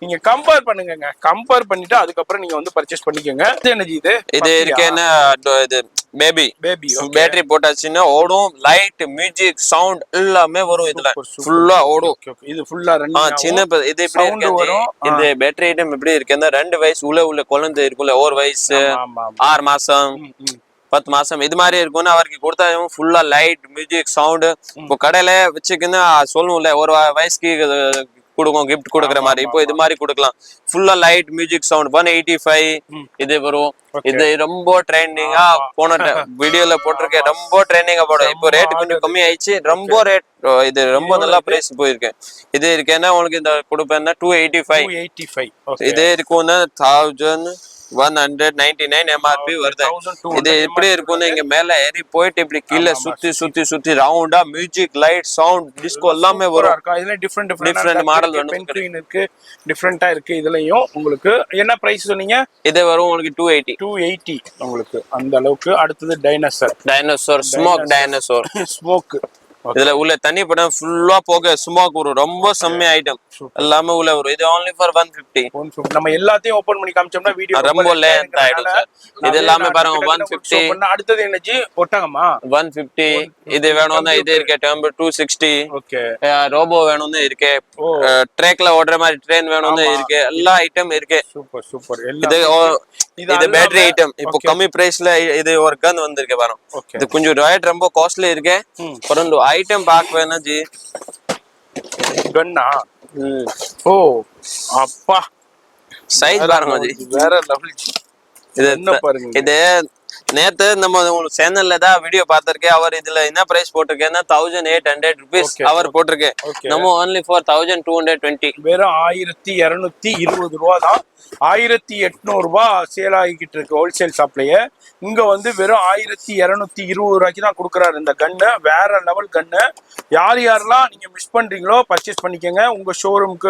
நீங்க கம்பேர் பண்ணுங்க. கம்பேர் பண்ணிட்டு அதுக்கப்புறம் நீங்க வந்து பர்ச்சேஸ் பண்ணிக்கோங்க. இது என்ன இது? இது இருக்கேன்னா இது பேபி பேட்டரி போட்டாச்சுன்னா ஓடும். லைட், மியூசிக், சவுண்ட் எல்லாமே வரும். இதுல ஃபுல்லா ஓடும். இது ஃபுல்லா ரன். சின்ன இது எப்படி இருக்கு? இந்த பேட்டரி ஐட்டம் எப்படி இருக்குன்னா 2 வயசு உள்ள குழந்தை இருக்குல்ல, 1 வயசு 6 மாசம் 10 மாசம் இது மாதிரி இருக்கும்னு அவருக்கு கொடுத்தா ஃபுல்லா லைட், மியூசிக், சவுண்ட். இப்போ கடையில வச்சுக்கின்னு சொல்லுவோம்ல, 1 வயசுக்கு கொடுக்கும் கிஃப்ட் கொடுக்குற மாதிரி. இப்போ இது மாதிரி கொடுக்கலாம். ஃபுல்லா லைட், மியூசிக், சவுண்ட். 185 இது வரும். இது ரொம்ப ட்ரெண்டிங்கா போன வீடியோல போட்டிருக்கேன். ரொம்ப ட்ரெண்டிங்கா போடும். இப்போ ரேட் கொஞ்சம் கம்மி ஆயிடுச்சு. ரொம்ப ரேட் இது ரொம்ப நல்லா பிரைஸ் போயிருக்கு. இது இருக்கேன்னா உங்களுக்கு இந்த கொடுப்பேன்னா 285. இது இருக்கும்னா 1199 MRP வருது. இது எப்படி இருக்கும்னு இங்க மேல ஏறி போயிட்டு இப்படி கீழே சுத்தி ரவுண்டா மியூசிக், லைட், சவுண்ட், டிஸ்கோ எல்லாமே வரும். இதுல டிஃபரெண்ட் மாடல் இருக்கு. டிஃபரெண்டா இருக்கு. இதுலயும் உங்களுக்கு என்ன பிரைஸ் சொன்னீங்க? இது வரும் உங்களுக்கு 280 உங்களுக்கு அந்த அளவுக்கு. அடுத்தது டைனோசர் ஸ்மோக். இதுல உள்ள தண்ணி படம் ஃபுல்லா போக ஸ்மோக் வரும். ரொம்ப செம்ம ஐட்டம் எல்லாமே உள்ள வரும். இது only for 150. நம்ம எல்லாத்தையும் ஓபன் பண்ணி காமிச்சோம்னா வீடியோ ரொம்ப லென்த் ஆயிடும் சார். இது எல்லாமே பாருங்க 150. அடுத்தது என்னஜி? ஒட்டகமா? 150. இது வேணும்னா இது இருக்கு. டெம்பர் 260. ஓகே. ரோபோ வேணும்னு இருக்கு. ட்ரக்ல ஓடுற மாதிரி ட்ரெயின் வேணும்னு இருக்கு. எல்லா ஐட்டம் இருக்கு. சூப்பர். இது பேட்டரி ஐட்டம். இப்போ கம்மி பிரைஸ்ல இது ஒரு கன் வந்திருக்கு பாருங்க. இது கொஞ்சம் ரேட் ரொம்ப காஸ்ட்லி இருக்கு. பரந்து ஐட்டம் பார்க்கவேனா ஜி. கன்னா ஓ அப்பா சைஸ் பாருங்க ஜி, வேற லெவல் ஜி. இது என்ன பாருங்க. இது நேத்து நம்ம சேனல்ல தான் வீடியோ பார்த்திருக்கேன். அவர் இதுல என்ன பிரைஸ் போட்டிருக்கேன்னா 1800 rupees அவர் போட்டிருக்கேன். நம்ம only for 1220. வெறும் 1220 ரூபா தான். 1800 ரூபாய் சேல் ஆகிக்கிட்டு இருக்கு ஹோல்சேல் ஷாப்லயே. இங்க வந்து வெறும் 1220 ரூபாய்க்கு தான் கொடுக்குறாரு இந்த கன்னு. வேற லெவல் கன்னு. யார் யாரெல்லாம் நீங்க மிஸ் பண்றீங்களோ பர்ச்சேஸ் பண்ணிக்கோங்க. உங்க ஷோரூமுக்கு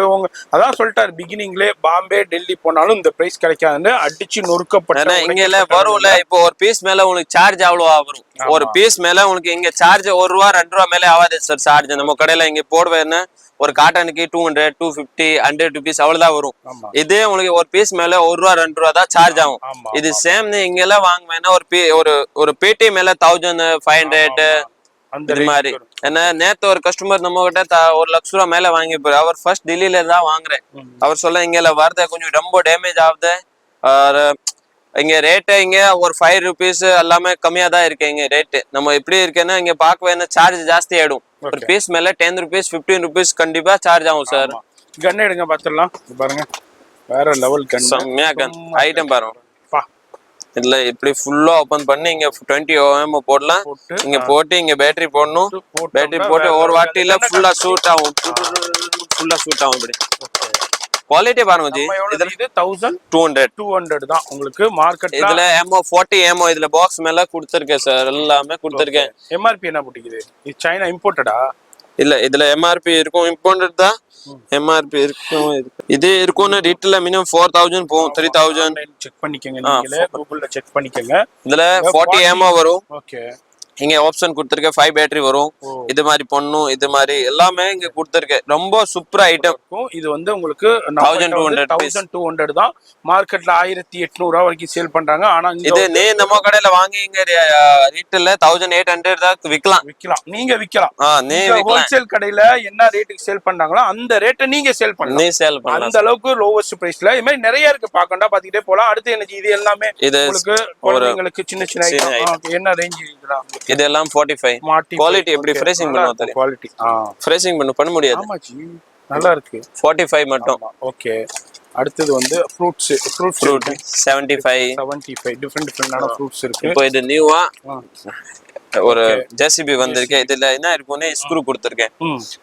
அதான் சொல்லிட்டாரு பிகினிங்லே, பாம்பே டெல்லி போனாலும் இந்த பிரைஸ் கிடைக்காதுன்னு அடிச்சு நொறுக்கப்பட்ட. இங்க வரும்ல இப்போ ஒரு பீஸ் மேல உங்களுக்கு சார்ஜ் அவ்வளவு வரும். ஒரு பீஸ் மேல உங்களுக்கு இங்க சார்ஜ் 1 ரூபா 2 ரூபா மேல ஆகாது சார் சார்ஜ். நம்ம கடையில இங்க போடுவேன்னு ஒரு காட்டனுக்கு 200 250 100 rupees அவ்வளவுதான் வரும். இதே உங்களுக்கு ஒரு பீஸ் மேல 1 ரூபா 2 ரூபா தான் சார்ஜ் ஆகும். இது சேம் இங்க எல்லாம் வாங்குவேன்னா ஒரு பேட்டி மேல 1500 அந்த மாதிரி. ஏன்னா நேத்து ஒரு கஸ்டமர் நம்ம கிட்ட 1 லட்ச ரூபா மேல வாங்கி போறாரு. அவர் ஃபர்ஸ்ட் டெல்லியில தான் வாங்குறேன். அவர் சொல்ல இங்க வரத கொஞ்சம் ரொம்ப டேமேஜ் ஆகுது. இங்க ரேட்டு இங்க ஒரு 5 rupees எல்லாமே கம்மியா தான் இருக்கு இங்க ரேட்டு. நம்ம எப்படி இருக்குன்னா இங்க பார்க்க சார்ஜ் ஜாஸ்தி ஆயிடும். ஒரு பீஸ் மேல 10 rupees 15 rupees கண்டிப்பா சார்ஜ் ஆகும் சார். கன் எடுங்க பாத்துடலாம். பாருங்க வேற லெவல் கன். செம்மையா கன் ஐட்டம் பாருங்க. இதுல இப்படி ஃபுல்லா ஓபன் பண்ணி இங்க 20 ohm போடலாம். இங்க போட்டு இங்க பேட்டரி போடணும். பேட்டரி போட்டு ஒரு வாட்டில ஃபுல்லா ஷூட் ஆகும். இப்படி குவாலிட்டி பாருங்க ஜி. இதுல இது 1200 தான் உங்களுக்கு மார்க்கெட்ல. இதுல MO 40 MO இதுல பாக்ஸ் மேல கொடுத்திருக்கேன் சார். எல்லாமே கொடுத்திருக்கேன். MRP என்ன போட்டுக்குது? இது சைனா இம்போர்ட்டடா? இல்ல இதுல MRP இருக்கும். இம்போர்ட்டட் தான். MRP இருக்கும். இது இருக்கும்னா ரீட்ல மினிமம் 4000 போகும். 3000 செக் பண்ணிக்கங்க. நீங்களே கூகுள்ல செக் பண்ணிக்கங்க. இதுல 40 MO வரும். ஓகே. இங்க ஆப்ஷன் கொடுத்திருக்கேன். 5 பேட்டரி வரும். இது மாதிரி பொண்ணும் இது மாதிரி எல்லாமே இங்க கொடுத்திருக்கேன். ரொம்ப சூப்பர் ஐட்டம். இது வந்து உங்களுக்கு 1200 தான். மார்க்கெட்ல 1800 ரூபாய் வரைக்கும் சேல் பண்றாங்க. ஆனா இது நம்ம கடையில வாங்கி இங்க ரீட்ல 1800 தான் விக்கலாம். நீங்க விக்கலாம். ஹோல்சேல் கடையில என்ன ரேட்டுக்கு சேல் பண்றாங்களோ அந்த ரேட்டை நீங்க சேல் பண்ணலாம். அந்த அளவுக்கு லோவஸ்ட் பிரைஸ்ல இது மாதிரி நிறைய இருக்கு. பாக்கண்டா பாத்துக்கிட்டே போலாம். அடுத்து எனக்கு இது எல்லாமே உங்களுக்கு குழந்தைங்களுக்கு சின்ன சின்ன என்ன ரேஞ்ச் இதுலாம்? இதெல்லாம் 45. குவாலிட்டி எப்படி ஃப்ரேசிங் பண்ணுவோம் தெரியும். குவாலிட்டி ஃப்ரேசிங் பண்ண முடியாது. ஆமாஜி நல்லா இருக்கு. 45 மட்டும். ஓகே. அடுத்து வந்து ஃப்ரூட் 75 டிஃபரெண்டான ஃப்ரூட்ஸ் இருக்கு. இப்போ இது நியூவா ஒரு ஜேசிபி வந்திருக்கு. இதுல என்ன இருக்கும்னே ஸ்க்ரூ கொடுத்திருக்கேன்.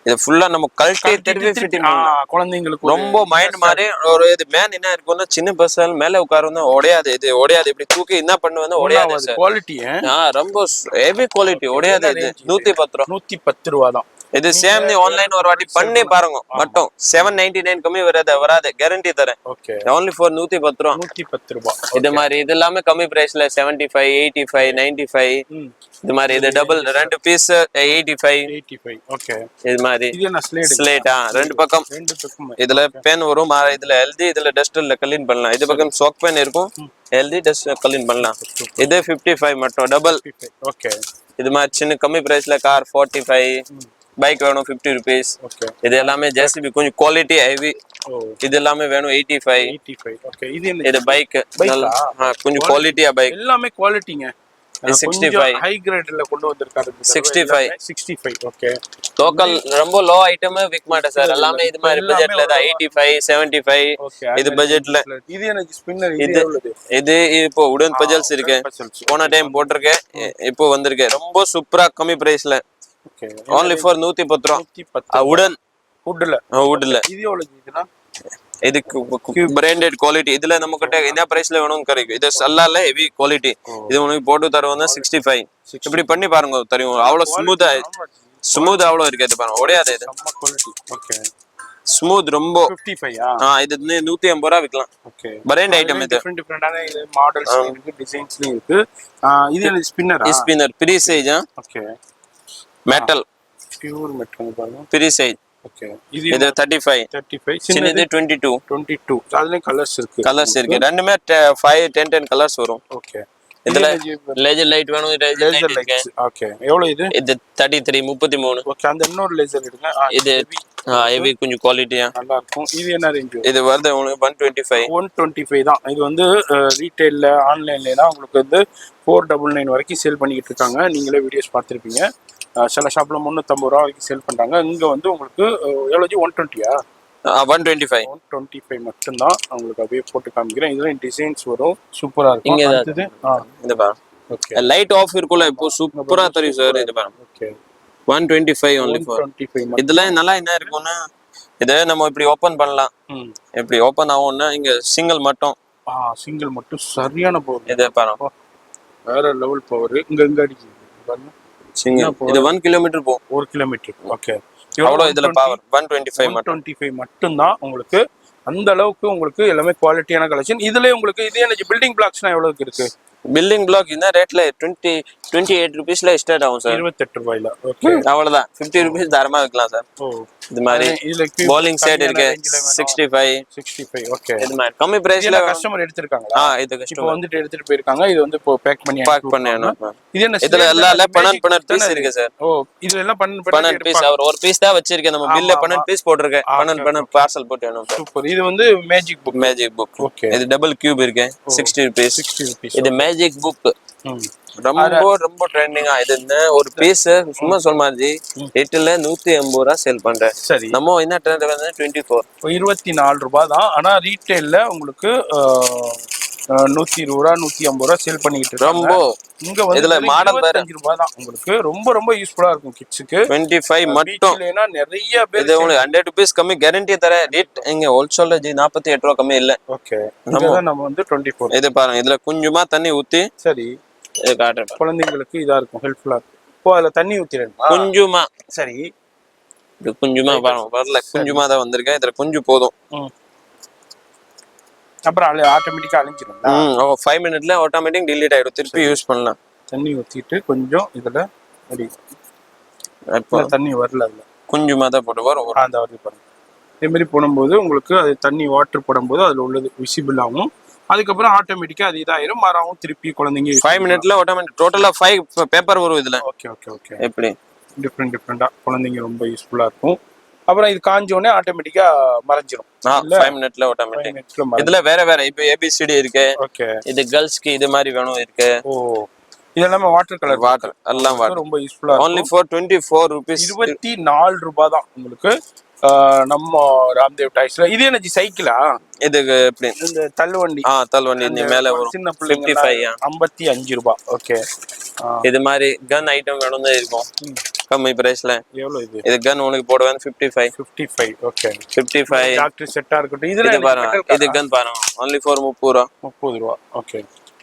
இது ஃபுல்லா நம்ம கழட்டி திருப்பி ஃபிட் பண்ணலாம். குழந்தைங்களுக்கு ரொம்ப மைண்ட் மாதிரி ஒரு இது மேன் என்ன இருக்கும்னா சின்ன பசங்க மேல உட்காருந்தா உடையாது. இது உடையாது. இப்படி தூக்கி என்ன பண்ணுவேன்னா உடையாது சார். குவாலிட்டி ரொம்ப ஹெவி குவாலிட்டி. உடையாது. இது 110 ரூபா தான். இது சேம் நீ ஆன்லைன் ஒரு வாட்டி பண்ணி பாருங்க மட்டும் 799 கம்மி வராது கேரண்டி தரேன். ஓகே. only for 110 ரூபாய். இது மாதிரி இது எல்லாமே கம்மி பிரைஸ்ல 75 85 95 இது மாதிரி. இது டபுள் 2 பீஸ் 85. ஓகே. இது மாதிரி இது என்ன ஸ்லேட்டா ரெண்டு பக்கம் இதுல பென் வரும். இதுல எழுதி இதுல டஸ்டர்ல கிளீன் பண்ணலாம். இது பக்கம் சாக் பென் இருக்கும். எழுதி டஸ்ட் கிளீன் பண்ணலாம். இது 55 மட்டும் டபுள். ஓகே. இது மாதிரி சின்ன கம்மி பிரைஸ்ல கார் 45. பைக் வேணும் 50 rupees. இது எல்லாமே ஜேசிபி கொஞ்சம் குவாலிட்டி ஹெவி. இது எல்லாமே வேணும் 85. ஓகே. இது பைக் கொஞ்சம் குவாலிட்டியா பைக் எல்லாமே குவாலிட்டிங்க. 65 ஹை கிரேட்ல கொண்டு வந்திருக்காரு. 65. ஓகே. லோக்கல் ரொம்ப லோ ஐட்டம் விக்க மாட்டேன் சார். எல்லாமே இது மாதிரி பட்ஜெட்ல தான் 85 75 இது பட்ஜெட்ல. இது எனக்கு ஸ்பின்னர். இது இப்போ உடன் பஜல்ஸ் இருக்கு. போன டைம் போட்டிருக்கேன். இப்போ வந்திருக்கு. ரொம்ப சூப்பரா கம்மி பிரைஸ்ல. ஓகே. only for 110 ரூபாய். வுட்ல இது எவ்வளவு இதுனா? இது பிராண்டட் குவாலிட்டி. இதுல நம்ம கிட்ட என்ன பிரைஸ்ல வேணும் கிடைக்கும். இது சல்லால ஹெவி குவாலிட்டி. இது உங்களுக்கு போட்டு தருவோம்னா 65. இப்படி பண்ணி பாருங்க தெரியும். அவ்வளவு ஸ்மூத் அவ்வளவு இருக்கு. இது பாருங்க உடையாது. இது ஓகே. ஸ்மூத் ரொம்ப 55. இது 150 ரூபாய் விக்கலாம். ஓகே. Brand item. இது டிஃபரெண்டான மாடல்ஸ் இருக்கு, டிசைன்ஸ்ல இருக்கு. இது spinner free size. Okay. Metal pure metal பாருங்க. Free size. ஓகே. இது 35. சின்னது 22. அதுல கலர்ஸ் இருக்கு. ரெண்டுமே 5 10 கலர்ஸ் வரும். ஓகே. இதுல லேசர் லைட் வேணும். Laser light. ஓகே. எவ்வளவு இது? இது 33 33. ஓகே. அந்த இன்னொரு லேசர் எடுங்க. இது ஹெவி கொஞ்சம் குவாலிட்டியா நல்லா இருக்கும். இது என்ன ரேஞ்ச்? இது வருது உங்களுக்கு 125 தான். இது வந்து ரீட்டைல்ல ஆன்லைன்ல உங்களுக்கு வந்து 499 வரைக்கும் சேல் பண்ணிக்கிட்டு இருக்காங்க. நீங்களே வீடியோஸ் பார்த்துருப்பீங்க. சில ஷாப்ல 350 ரூபா வரைக்கும் சேல் பண்றாங்க. இங்க வந்து உங்களுக்கு எவ்வளவு 120 125 மட்டும்தான். உங்களுக்கு அப்படியே போட்டு காமிக்கிறேன். இதுல டிசைன்ஸ் வரும். சூப்பரா இருக்கும். ஓகே லைட் ஆஃப் இருக்குல்ல இப்போ சூப்பரா தெரியும் சார். இது பாருங்க ஓகே 125 only for 125 இதுல நல்லா என்ன இருக்கும்னா இதை நம்ம இப்படி ஓபன் பண்ணலாம். ம் இப்படி ஓபன் ஆகும்னா இங்க சிங்கிள் மட்டும் சிங்கிள் மட்டும் சரியான பவர். இதை பாருங்க வேற லெவல் பவர். இங்க அடிக்குது பாருங்க. சிங்கிள் இது 1 கிலோமீட்டர் போகும் 1 கிலோமீட்டர். ஓகே அவ்வளோ இதுல பவர் 125 மட்டும் 125 மட்டும்தான் உங்களுக்கு. அந்த அளவுக்கு உங்களுக்கு எல்லாமே குவாலிட்டியான கலெக்ஷன். இதுல உங்களுக்கு இது என்ன பில்டிங் பிளாக்ஸ்னா எவ்வளவுக்கு இருக்கு? பில்டிங் பிளாக் இந்த ரேட்ல 28 rupeesல ஸ்டார்ட் ஆகும் சார். 28 ரூபாயில. ஓகே அவ்வளவுதான் 50 rupees தாராளமா விற்கலாம் சார். ஓ இது மாதிரி இதுல bowling set இருக்கு 65. 65. ஓகே இது மாதிரி கம்மி பிரைஸ்ல கஸ்டமர் எடுத்துருக்காங்களா? இது இப்போ கஸ்டமர் வந்துட்டு எடுத்துட்டு போயிருக்காங்க. இது வந்து இப்போ பேக் பண்ணணும். இது என்ன இதுல எல்லா பன்னெண்டு பீஸ் இருக்கு சார். ஓ இது எல்லாம் பன்னெண்டு பீஸ் அவர் ஒரு பீஸ் தான் வச்சிருக்கேன். நம்ம பில்ல 12 பீஸ் போட்டிருக்கேன். 12 பார்சல் போட்டு வேணும். சூப்பர். இது வந்து மேஜிக் புக். ஓகே இது டபுள் கியூப் இருக்கு 60 rupees. 60 rupees. இது மேஜிக் புக் ரொம்ப ட்ரெண்டிங்கா. இது என்ன ஒரு பீஸ் சும்மா சொல்ல மாதிரி ரேட்ல 180 ரூபாய் சேல் பண்றேன். சரி நம்ம என்ன ட்ரெண்ட் வந்து 24 ரூபாய் தான். ஆனா ரீட்டைல்ல உங்களுக்கு 120 ரூபாய் 150 ரூபாய் சேல் பண்ணிட்டு ரொம்ப இங்க வந்து இதுல மாடல் வேற 25 ரூபாய் தான். உங்களுக்கு ரொம்ப யூஸ்ஃபுல்லா இருக்கும் கிட்ஸ்க்கு. 25 மட்டும். ஏன்னா நிறைய பேர் இது உங்களுக்கு 100 rupees கம்மி கேரண்டி தர. ரேட் இங்க ஹோல்சேல்ல 48 ரூபாய் கம்மி இல்ல. ஓகே நம்ம வந்து 24. இது பாருங்க இதுல கொஞ்சமா தண்ணி ஊத்தி சரி இது காட்டுறேன். குழந்தைங்களுக்கு இதா இருக்கும் ஹெல்ப்ஃபுல்லா இருக்கும். இப்போ அதுல தண்ணி ஊத்திரணும் கொஞ்சமா. சரி இது கொஞ்சமா பாருங்க வரல கொஞ்சமா தான் வந்திருக்கேன். இதுல கொஞ்சம் போதும். அப்புறம் ஆட்டோமேட்டிக்கா அழிஞ்சிடும். 5 minutesல ஆட்டோமேட்டிக் delete ஆயிடும். திருப்பி யூஸ் பண்ணலாம். தண்ணி ஊத்திட்டு கொஞ்சம் இதுல அடி இப்போ தண்ணி வரல அதுல கொஞ்சமா தான் போட்டு வரும். அந்த வருது பாருங்க. இதே மாதிரி போடும்போது உங்களுக்கு அது தண்ணி வாட்டர் போடும்போது அதுல உள்ளது விசிபிள் ஆகும். அதுக்கப்புறம் ஆட்டோமேட்டிக்கா அது இதாயிரும் மாறாவும். திருப்பி குழந்தைங்க 5 minutesல ஆட்டோமேட்டிக் டோட்டலா 5 பேப்பர் வரும் இதுல. ஓகே எப்படி டிஃப்ரெண்டா குழந்தைங்க ரொம்ப யூஸ்ஃபுல்லா இருக்கும். அப்புறம் இது காஞ்ச உடனே ஆட்டோமேட்டிக்கா மறைஞ்சிரும். 5 minutesல ஆட்டோமேட்டிக். இதுல வேற இப்போ ABCD இருக்கு. ஓகே இது கேர்ள்ஸ்க்கு இது மாதிரி வேணும் இருக்கு. இது எல்லாமே வாட்டர் கலர் எல்லாம் வாட்டர் ரொம்ப யூஸ்ஃபுல்லா. only for 24 rupees. 24 ரூபாய் தான் உங்களுக்கு நம்ம ராம்தேவ் டாய்ஸ்ல. இது என்ன சைக்கிளா? இது எப்படி இந்த தள்ளுவண்டி தள்ளுவண்டி மேல வரும். சின்ன பிள்ளைங்க 55 ரூபாய். ஓகே இது மாதிரி கன் ஐட்டம் வேணும் தான் இருக்கும் கம்மி பிரைஸ்ல. எவ்வளவு இது கன் உங்களுக்கு போடுவேன் 55. ஓகே 55 டாக்டர் செட்டா இருக்கட்டும். இதுல பாருங்க இது கன் பாருங்க only for 30 ரூபாய். ஓகே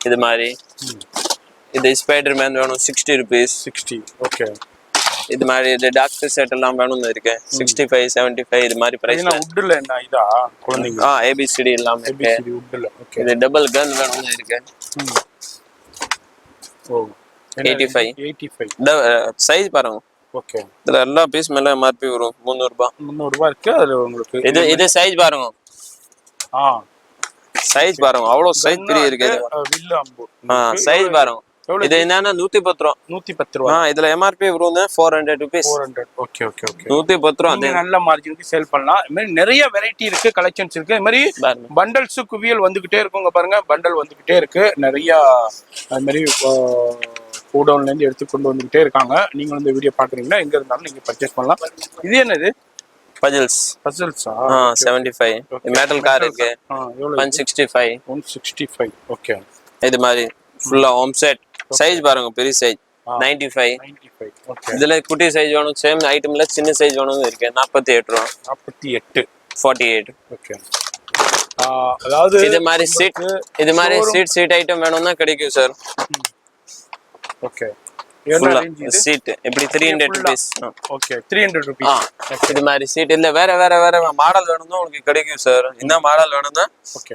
இது மாதிரி இது ஸ்பைடர்மேன் வேணும் 60 rupees. 60. ஓகே இது மாதிரி இது டாக்டர் செட் எல்லாம் வேணும்னு இருக்கு 65 75 இது மாதிரி பிரைஸ். வுட்ல என்ன இதா குழந்தைங்க ABCD எல்லாம் இருக்கு. வுட்ல. ஓகே இது டபுள் கன் வேணும்னு இருக்கு. ஓ 85 சைஸ் பாருங்க. ஓகே இதுல எல்லா பீஸ் மேல MRP வரும் 300 ரூபாய் இருக்கு. அதுல உங்களுக்கு இது சைஸ் பாருங்க. சைஸ் பாருங்க அவ்வளவு சைஸ் பெரிய இருக்கு. வில்லு அம்பு சைஸ் பாருங்க. இது என்னன்னா 110 ரூபாய். 110 ரூபாய். இதுல MRP வரும் 400 rupees. 400. ஓகே 110 ரூபாய். நீங்க நல்ல மார்ஜினுக்கு சேல் பண்ணலாம். இந்த மாதிரி நிறைய வெரைட்டி இருக்கு, கலெக்ஷன்ஸ் இருக்கு. இந்த மாதிரி பண்டல்ஸ் குவியல் வந்துகிட்டே இருக்குங்க பாருங்க. பண்டல் வந்துகிட்டே இருக்கு நிறைய. அது மாதிரி கூடவுன்ல இருந்து எடுத்து கொண்டு வந்துகிட்டே இருக்காங்க. நீங்க இந்த வீடியோ பாக்குறீங்கன்னா எங்க இருந்தாலும் நீங்க பர்ச்சேஸ் பண்ணலாம். இது என்னது? பஜல்ஸா 75. மெட்டல் கார் இருக்கு 165. 165. ஓகே இது மாதிரி ஃபுல்லா ஹோம் செட். சைஸ் பாருங்க பெரிய சைஸ் 95. ஓகே இதுல குட்டி சைஸ் வேணும் சேம் ஐட்டம்ல சின்ன சைஸ் வேணும் இருக்கு 48 ரூபாய். 48. ஓகே அதாவது இது மாதிரி சீட் ஐட்டம் வேணும்னா கிடைக்கும் சார். ஓகே சீட் எப்படி 300 rupees. Okay 300 rupees. இது மாதிரி சீட் இல்ல வேற மாடல் வேணும்னா உங்களுக்கு கிடைக்கும் சார். இந்த மாடல் வேணும்னா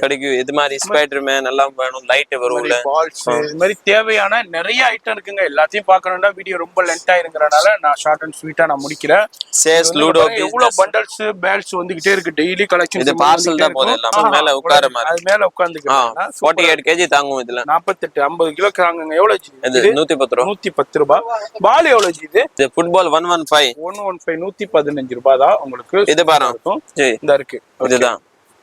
கிடைக்கும். இது மாதிரி ஸ்பைடர்மேன் எல்லாம் வேணும் லைட் வரும்ல பால்ஸ். இது மாதிரி தேவையான நிறைய ஐட்டம் இருக்குங்க. எல்லாத்தையும் பார்க்கணும்னா வீடியோ ரொம்ப லென்த் ஆயிருங்கறனால நான் ஷார்ட் அண்ட் ஸ்வீட்டா நான் முடிக்கிறேன். சேஸ் லூடோ எவ்வளவு பண்டல்ஸ் பேல்ஸ் வந்துகிட்டே இருக்கு டெய்லி கலெக்ஷன். இது பார்சல் தான் போதே எல்லாம் மேல உட்கார மாதிரி. அது மேல உட்கார்ந்துக்கலாம். 48 kg தாங்கும் இதுல. 48 50 கிலோ தாங்குங்க. எவ்வளவு இது 110 ரூபாய். 110 ரூபாய். பால் எவ்வளவு இது? ஃபுட்பால் 115. 115 ரூபாய் தான் உங்களுக்கு. இது பாருங்க இந்த இருக்கு. இதுதான்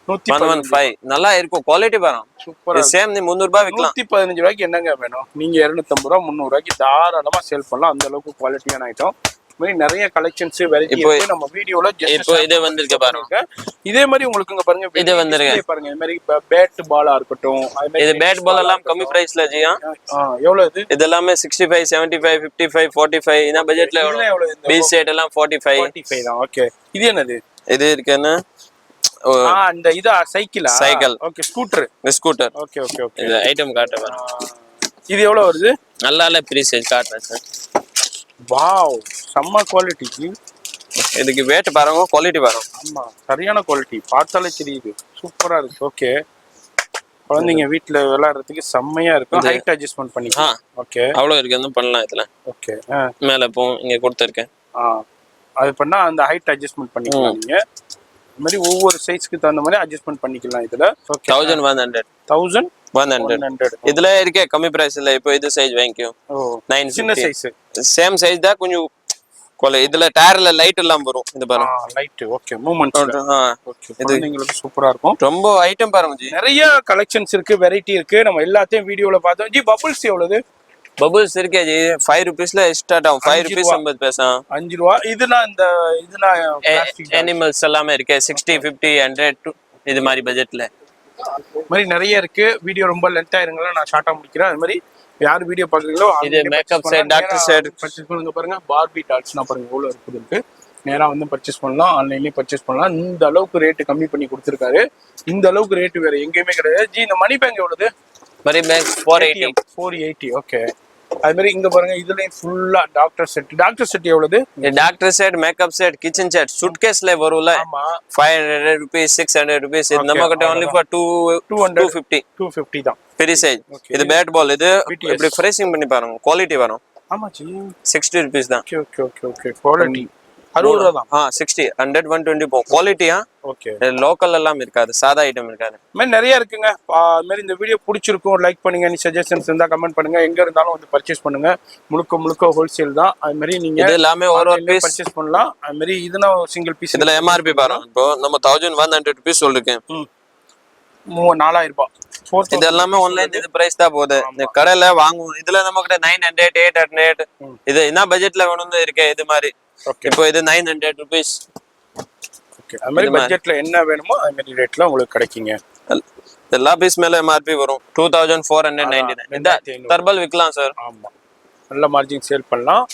115 நல்லா இருக்கும். குவாலிட்டி பாருங்க சூப்பரா. சேம் நீ 300 ரூபாய் விக்கலாம். 115 ரூபாய்க்கு என்னங்க வேணும்? நீங்க 250 ரூபாய் 300 ரூபாய்க்கு தாராளமா சேல் பண்ணலாம். அந்த அளவுக்கு குவாலிட்டியான ஐட்டம். இந்த மாதிரி நிறைய கலெக்ஷன்ஸ் வெரைட்டி இருக்கு நம்ம வீடியோல இப்போ இது வந்திருக்கு பாருங்க. இதே மாதிரி உங்களுக்கு இங்க பாருங்க இது வந்திருக்கு பாருங்க இந்த மாதிரி பேட் பாலா இருக்கட்டும் அது மாதிரி இது பேட் பால் எல்லாம் கம்மி பிரைஸ்ல ஜியா. எவ்வளவு இது? இது எல்லாமே 65 75 55 45 இந்த பட்ஜெட்ல எவ்வளவு? பி செட் எல்லாம் 45 45 தான். ஓகே இது என்னது? இது இருக்குன்னா அந்த இதா சைக்கிளா? Cycle. Okay scooter. Scooter. Okay okay okay. இது ஐட்டம் காட்டுறேன். இது எவ்வளவு வருது? நல்ல ப்ரீசேஜ் காட்டுறேன் சார். வாவ் செம்ம குவாலிட்டி. இதுக்கு weight பாருங்க, குவாலிட்டி பாருங்க. ஆமா சரியான குவாலிட்டி, பார்த்தாலே தெரியுது சூப்பரா இருக்கு. ஓகே குழந்தைங்க வீட்ல விளையாடுறதுக்கு செம்மையா இருக்கும். ஹைட் அட்ஜஸ்ட்மென்ட் பண்ணிக்கலாம். ஓகே அவ்வளவு இருக்குன்னு பண்ணலாம் இதுல. ஓகே மேல போ இங்க கொடுத்திருக்கேன். அது பண்ணா அந்த ஹைட் அட்ஜஸ்ட்மென்ட் பண்ணிக்கலாம். நீங்க இந்த மாதிரி ஒவ்வொரு சைஸ்க்கு தகுந்த மாதிரி அட்ஜஸ்ட்மென்ட் பண்ணிக்கலாம் இதுல. ஓகே 1100 இதுல இருக்கே கம்மி பிரைஸ்ல. இப்போ இது சைஸ் வாங்கிக்கோ. 9 சின்ன சைஸ். சேம் சைஸ் தான், கொஞ்சம் இதுல டயர்ல லைட் எல்லாம் வரும். இது பாருங்க லைட். Okay movements. ஓகே இது உங்களுக்கு சூப்பரா இருக்கும். ரொம்ப ஐட்டம் பாருங்க ஜி, நிறைய கலெக்ஷன்ஸ் இருக்கு, வெரைட்டி இருக்கு. நம்ம எல்லாத்தையும் வீடியோல பார்த்தோம். ஜி பபிள்ஸ் எவ்வளவு? பபிள்ஸ் இருக்கே ஜி 5 ரூபீஸ்ல ஸ்டார்ட் ஆகும். 5 ரூபீஸ் 50 பைசா. 5 ரூபாய். இதுனா இந்த இதுனா அனிமல்ஸ் எல்லாமே இருக்கு. 60 50 100 இது மாதிரி பட்ஜெட்ல மாதிரி நிறைய இருக்கு. வீடியோ ரொம்ப லென்த் ஆயிருங்களா, நான் ஷார்ட்டா முடிக்கிறேன். அது மாதிரி யார் வீடியோ பாக்குறீங்களோ இது makeup set, doctor set purchase பண்ணுங்க. பாருங்க பார்பி டால்ஸ்னா பாருங்க எவ்வளவு இருக்குது. நேரா வந்து பர்ச்சேஸ் பண்ணலாம், ஆன்லைன்லயே பர்ச்சேஸ் பண்ணலாம். இந்த அளவுக்கு ரேட் கம்மி பண்ணி கொடுத்துருக்காரு. இந்த அளவுக்கு ரேட் வேற எங்கேயுமே கிடையாது. ஜி இந்த மணி பேங்க் எவ்வளவு? மணி பேங்க் 480. ஓகே அது மாதிரி இங்க பாருங்க இதுலயும் ஃபுல்லா டாக்டர் செட். டாக்டர் செட் எவ்வளவு? Doctor set, makeup set, kitchen set, சூட்கேஸ்ல வரும்ல. 500 ரூபீஸ் 600 ரூபீஸ். இது நம்ம கிட்ட only for 250 தான் பெரிய சைஸ். இது பேட் பால். இது இப்படி ஃப்ரேசிங் பண்ணி பாருங்க, குவாலிட்டி வரும். ஆமா ஜி 60 ரூபீஸ் தான். Okay okay okay okay quality 60 ரூபாய் தான். 60 100 120 போ குவாலிட்டியா. ஓகே லோக்கல் எல்லாம் இருக்காது, சாதா ஐட்டம் இருக்காது. மாதிரி நிறைய இருக்குங்க. அது மாதிரி இந்த வீடியோ பிடிச்சிருக்கும் லைக் பண்ணுங்க. நீ சஜஷன்ஸ் இருந்தா கமெண்ட் பண்ணுங்க. எங்க இருந்தாலும் வந்து பர்ச்சேஸ் பண்ணுங்க. முழுக்க ஹோல்சேல் தான். அது மாதிரி நீங்க இது எல்லாமே ஒரு பீஸ் பர்ச்சேஸ் பண்ணலாம். அது மாதிரி இதுனா சிங்கிள் பீஸ். இதுல எம்ஆர்பி பாருங்க. இப்போ நம்ம 1100 ரூபீஸ் சொல்லிருக்கேன். 4000 ரூபாய். இது எல்லாமே ஆன்லைன் இது பிரைஸ் தான் போகுது. இந்த கடையில வாங்குவோம். இதுல நம்ம கிட்ட 900 800 இது என்ன பட்ஜெட்ல வேணும்னு இருக்கு. இது மாதிரி இப்போ இது 900 ரூபீஸ். ஓகே அது மாதிரி பட்ஜெட்ல என்ன வேணுமோ அது மாதிரி ரேட்ல உங்களுக்கு கிடைக்குங்க. எல்லா பீஸ் மேல எம்ஆர்பி வரும் 2499. இந்த டர்பல் விக்கலாம் சார். ஆமா நல்ல மார்ஜின் சேல் பண்ணலாம்.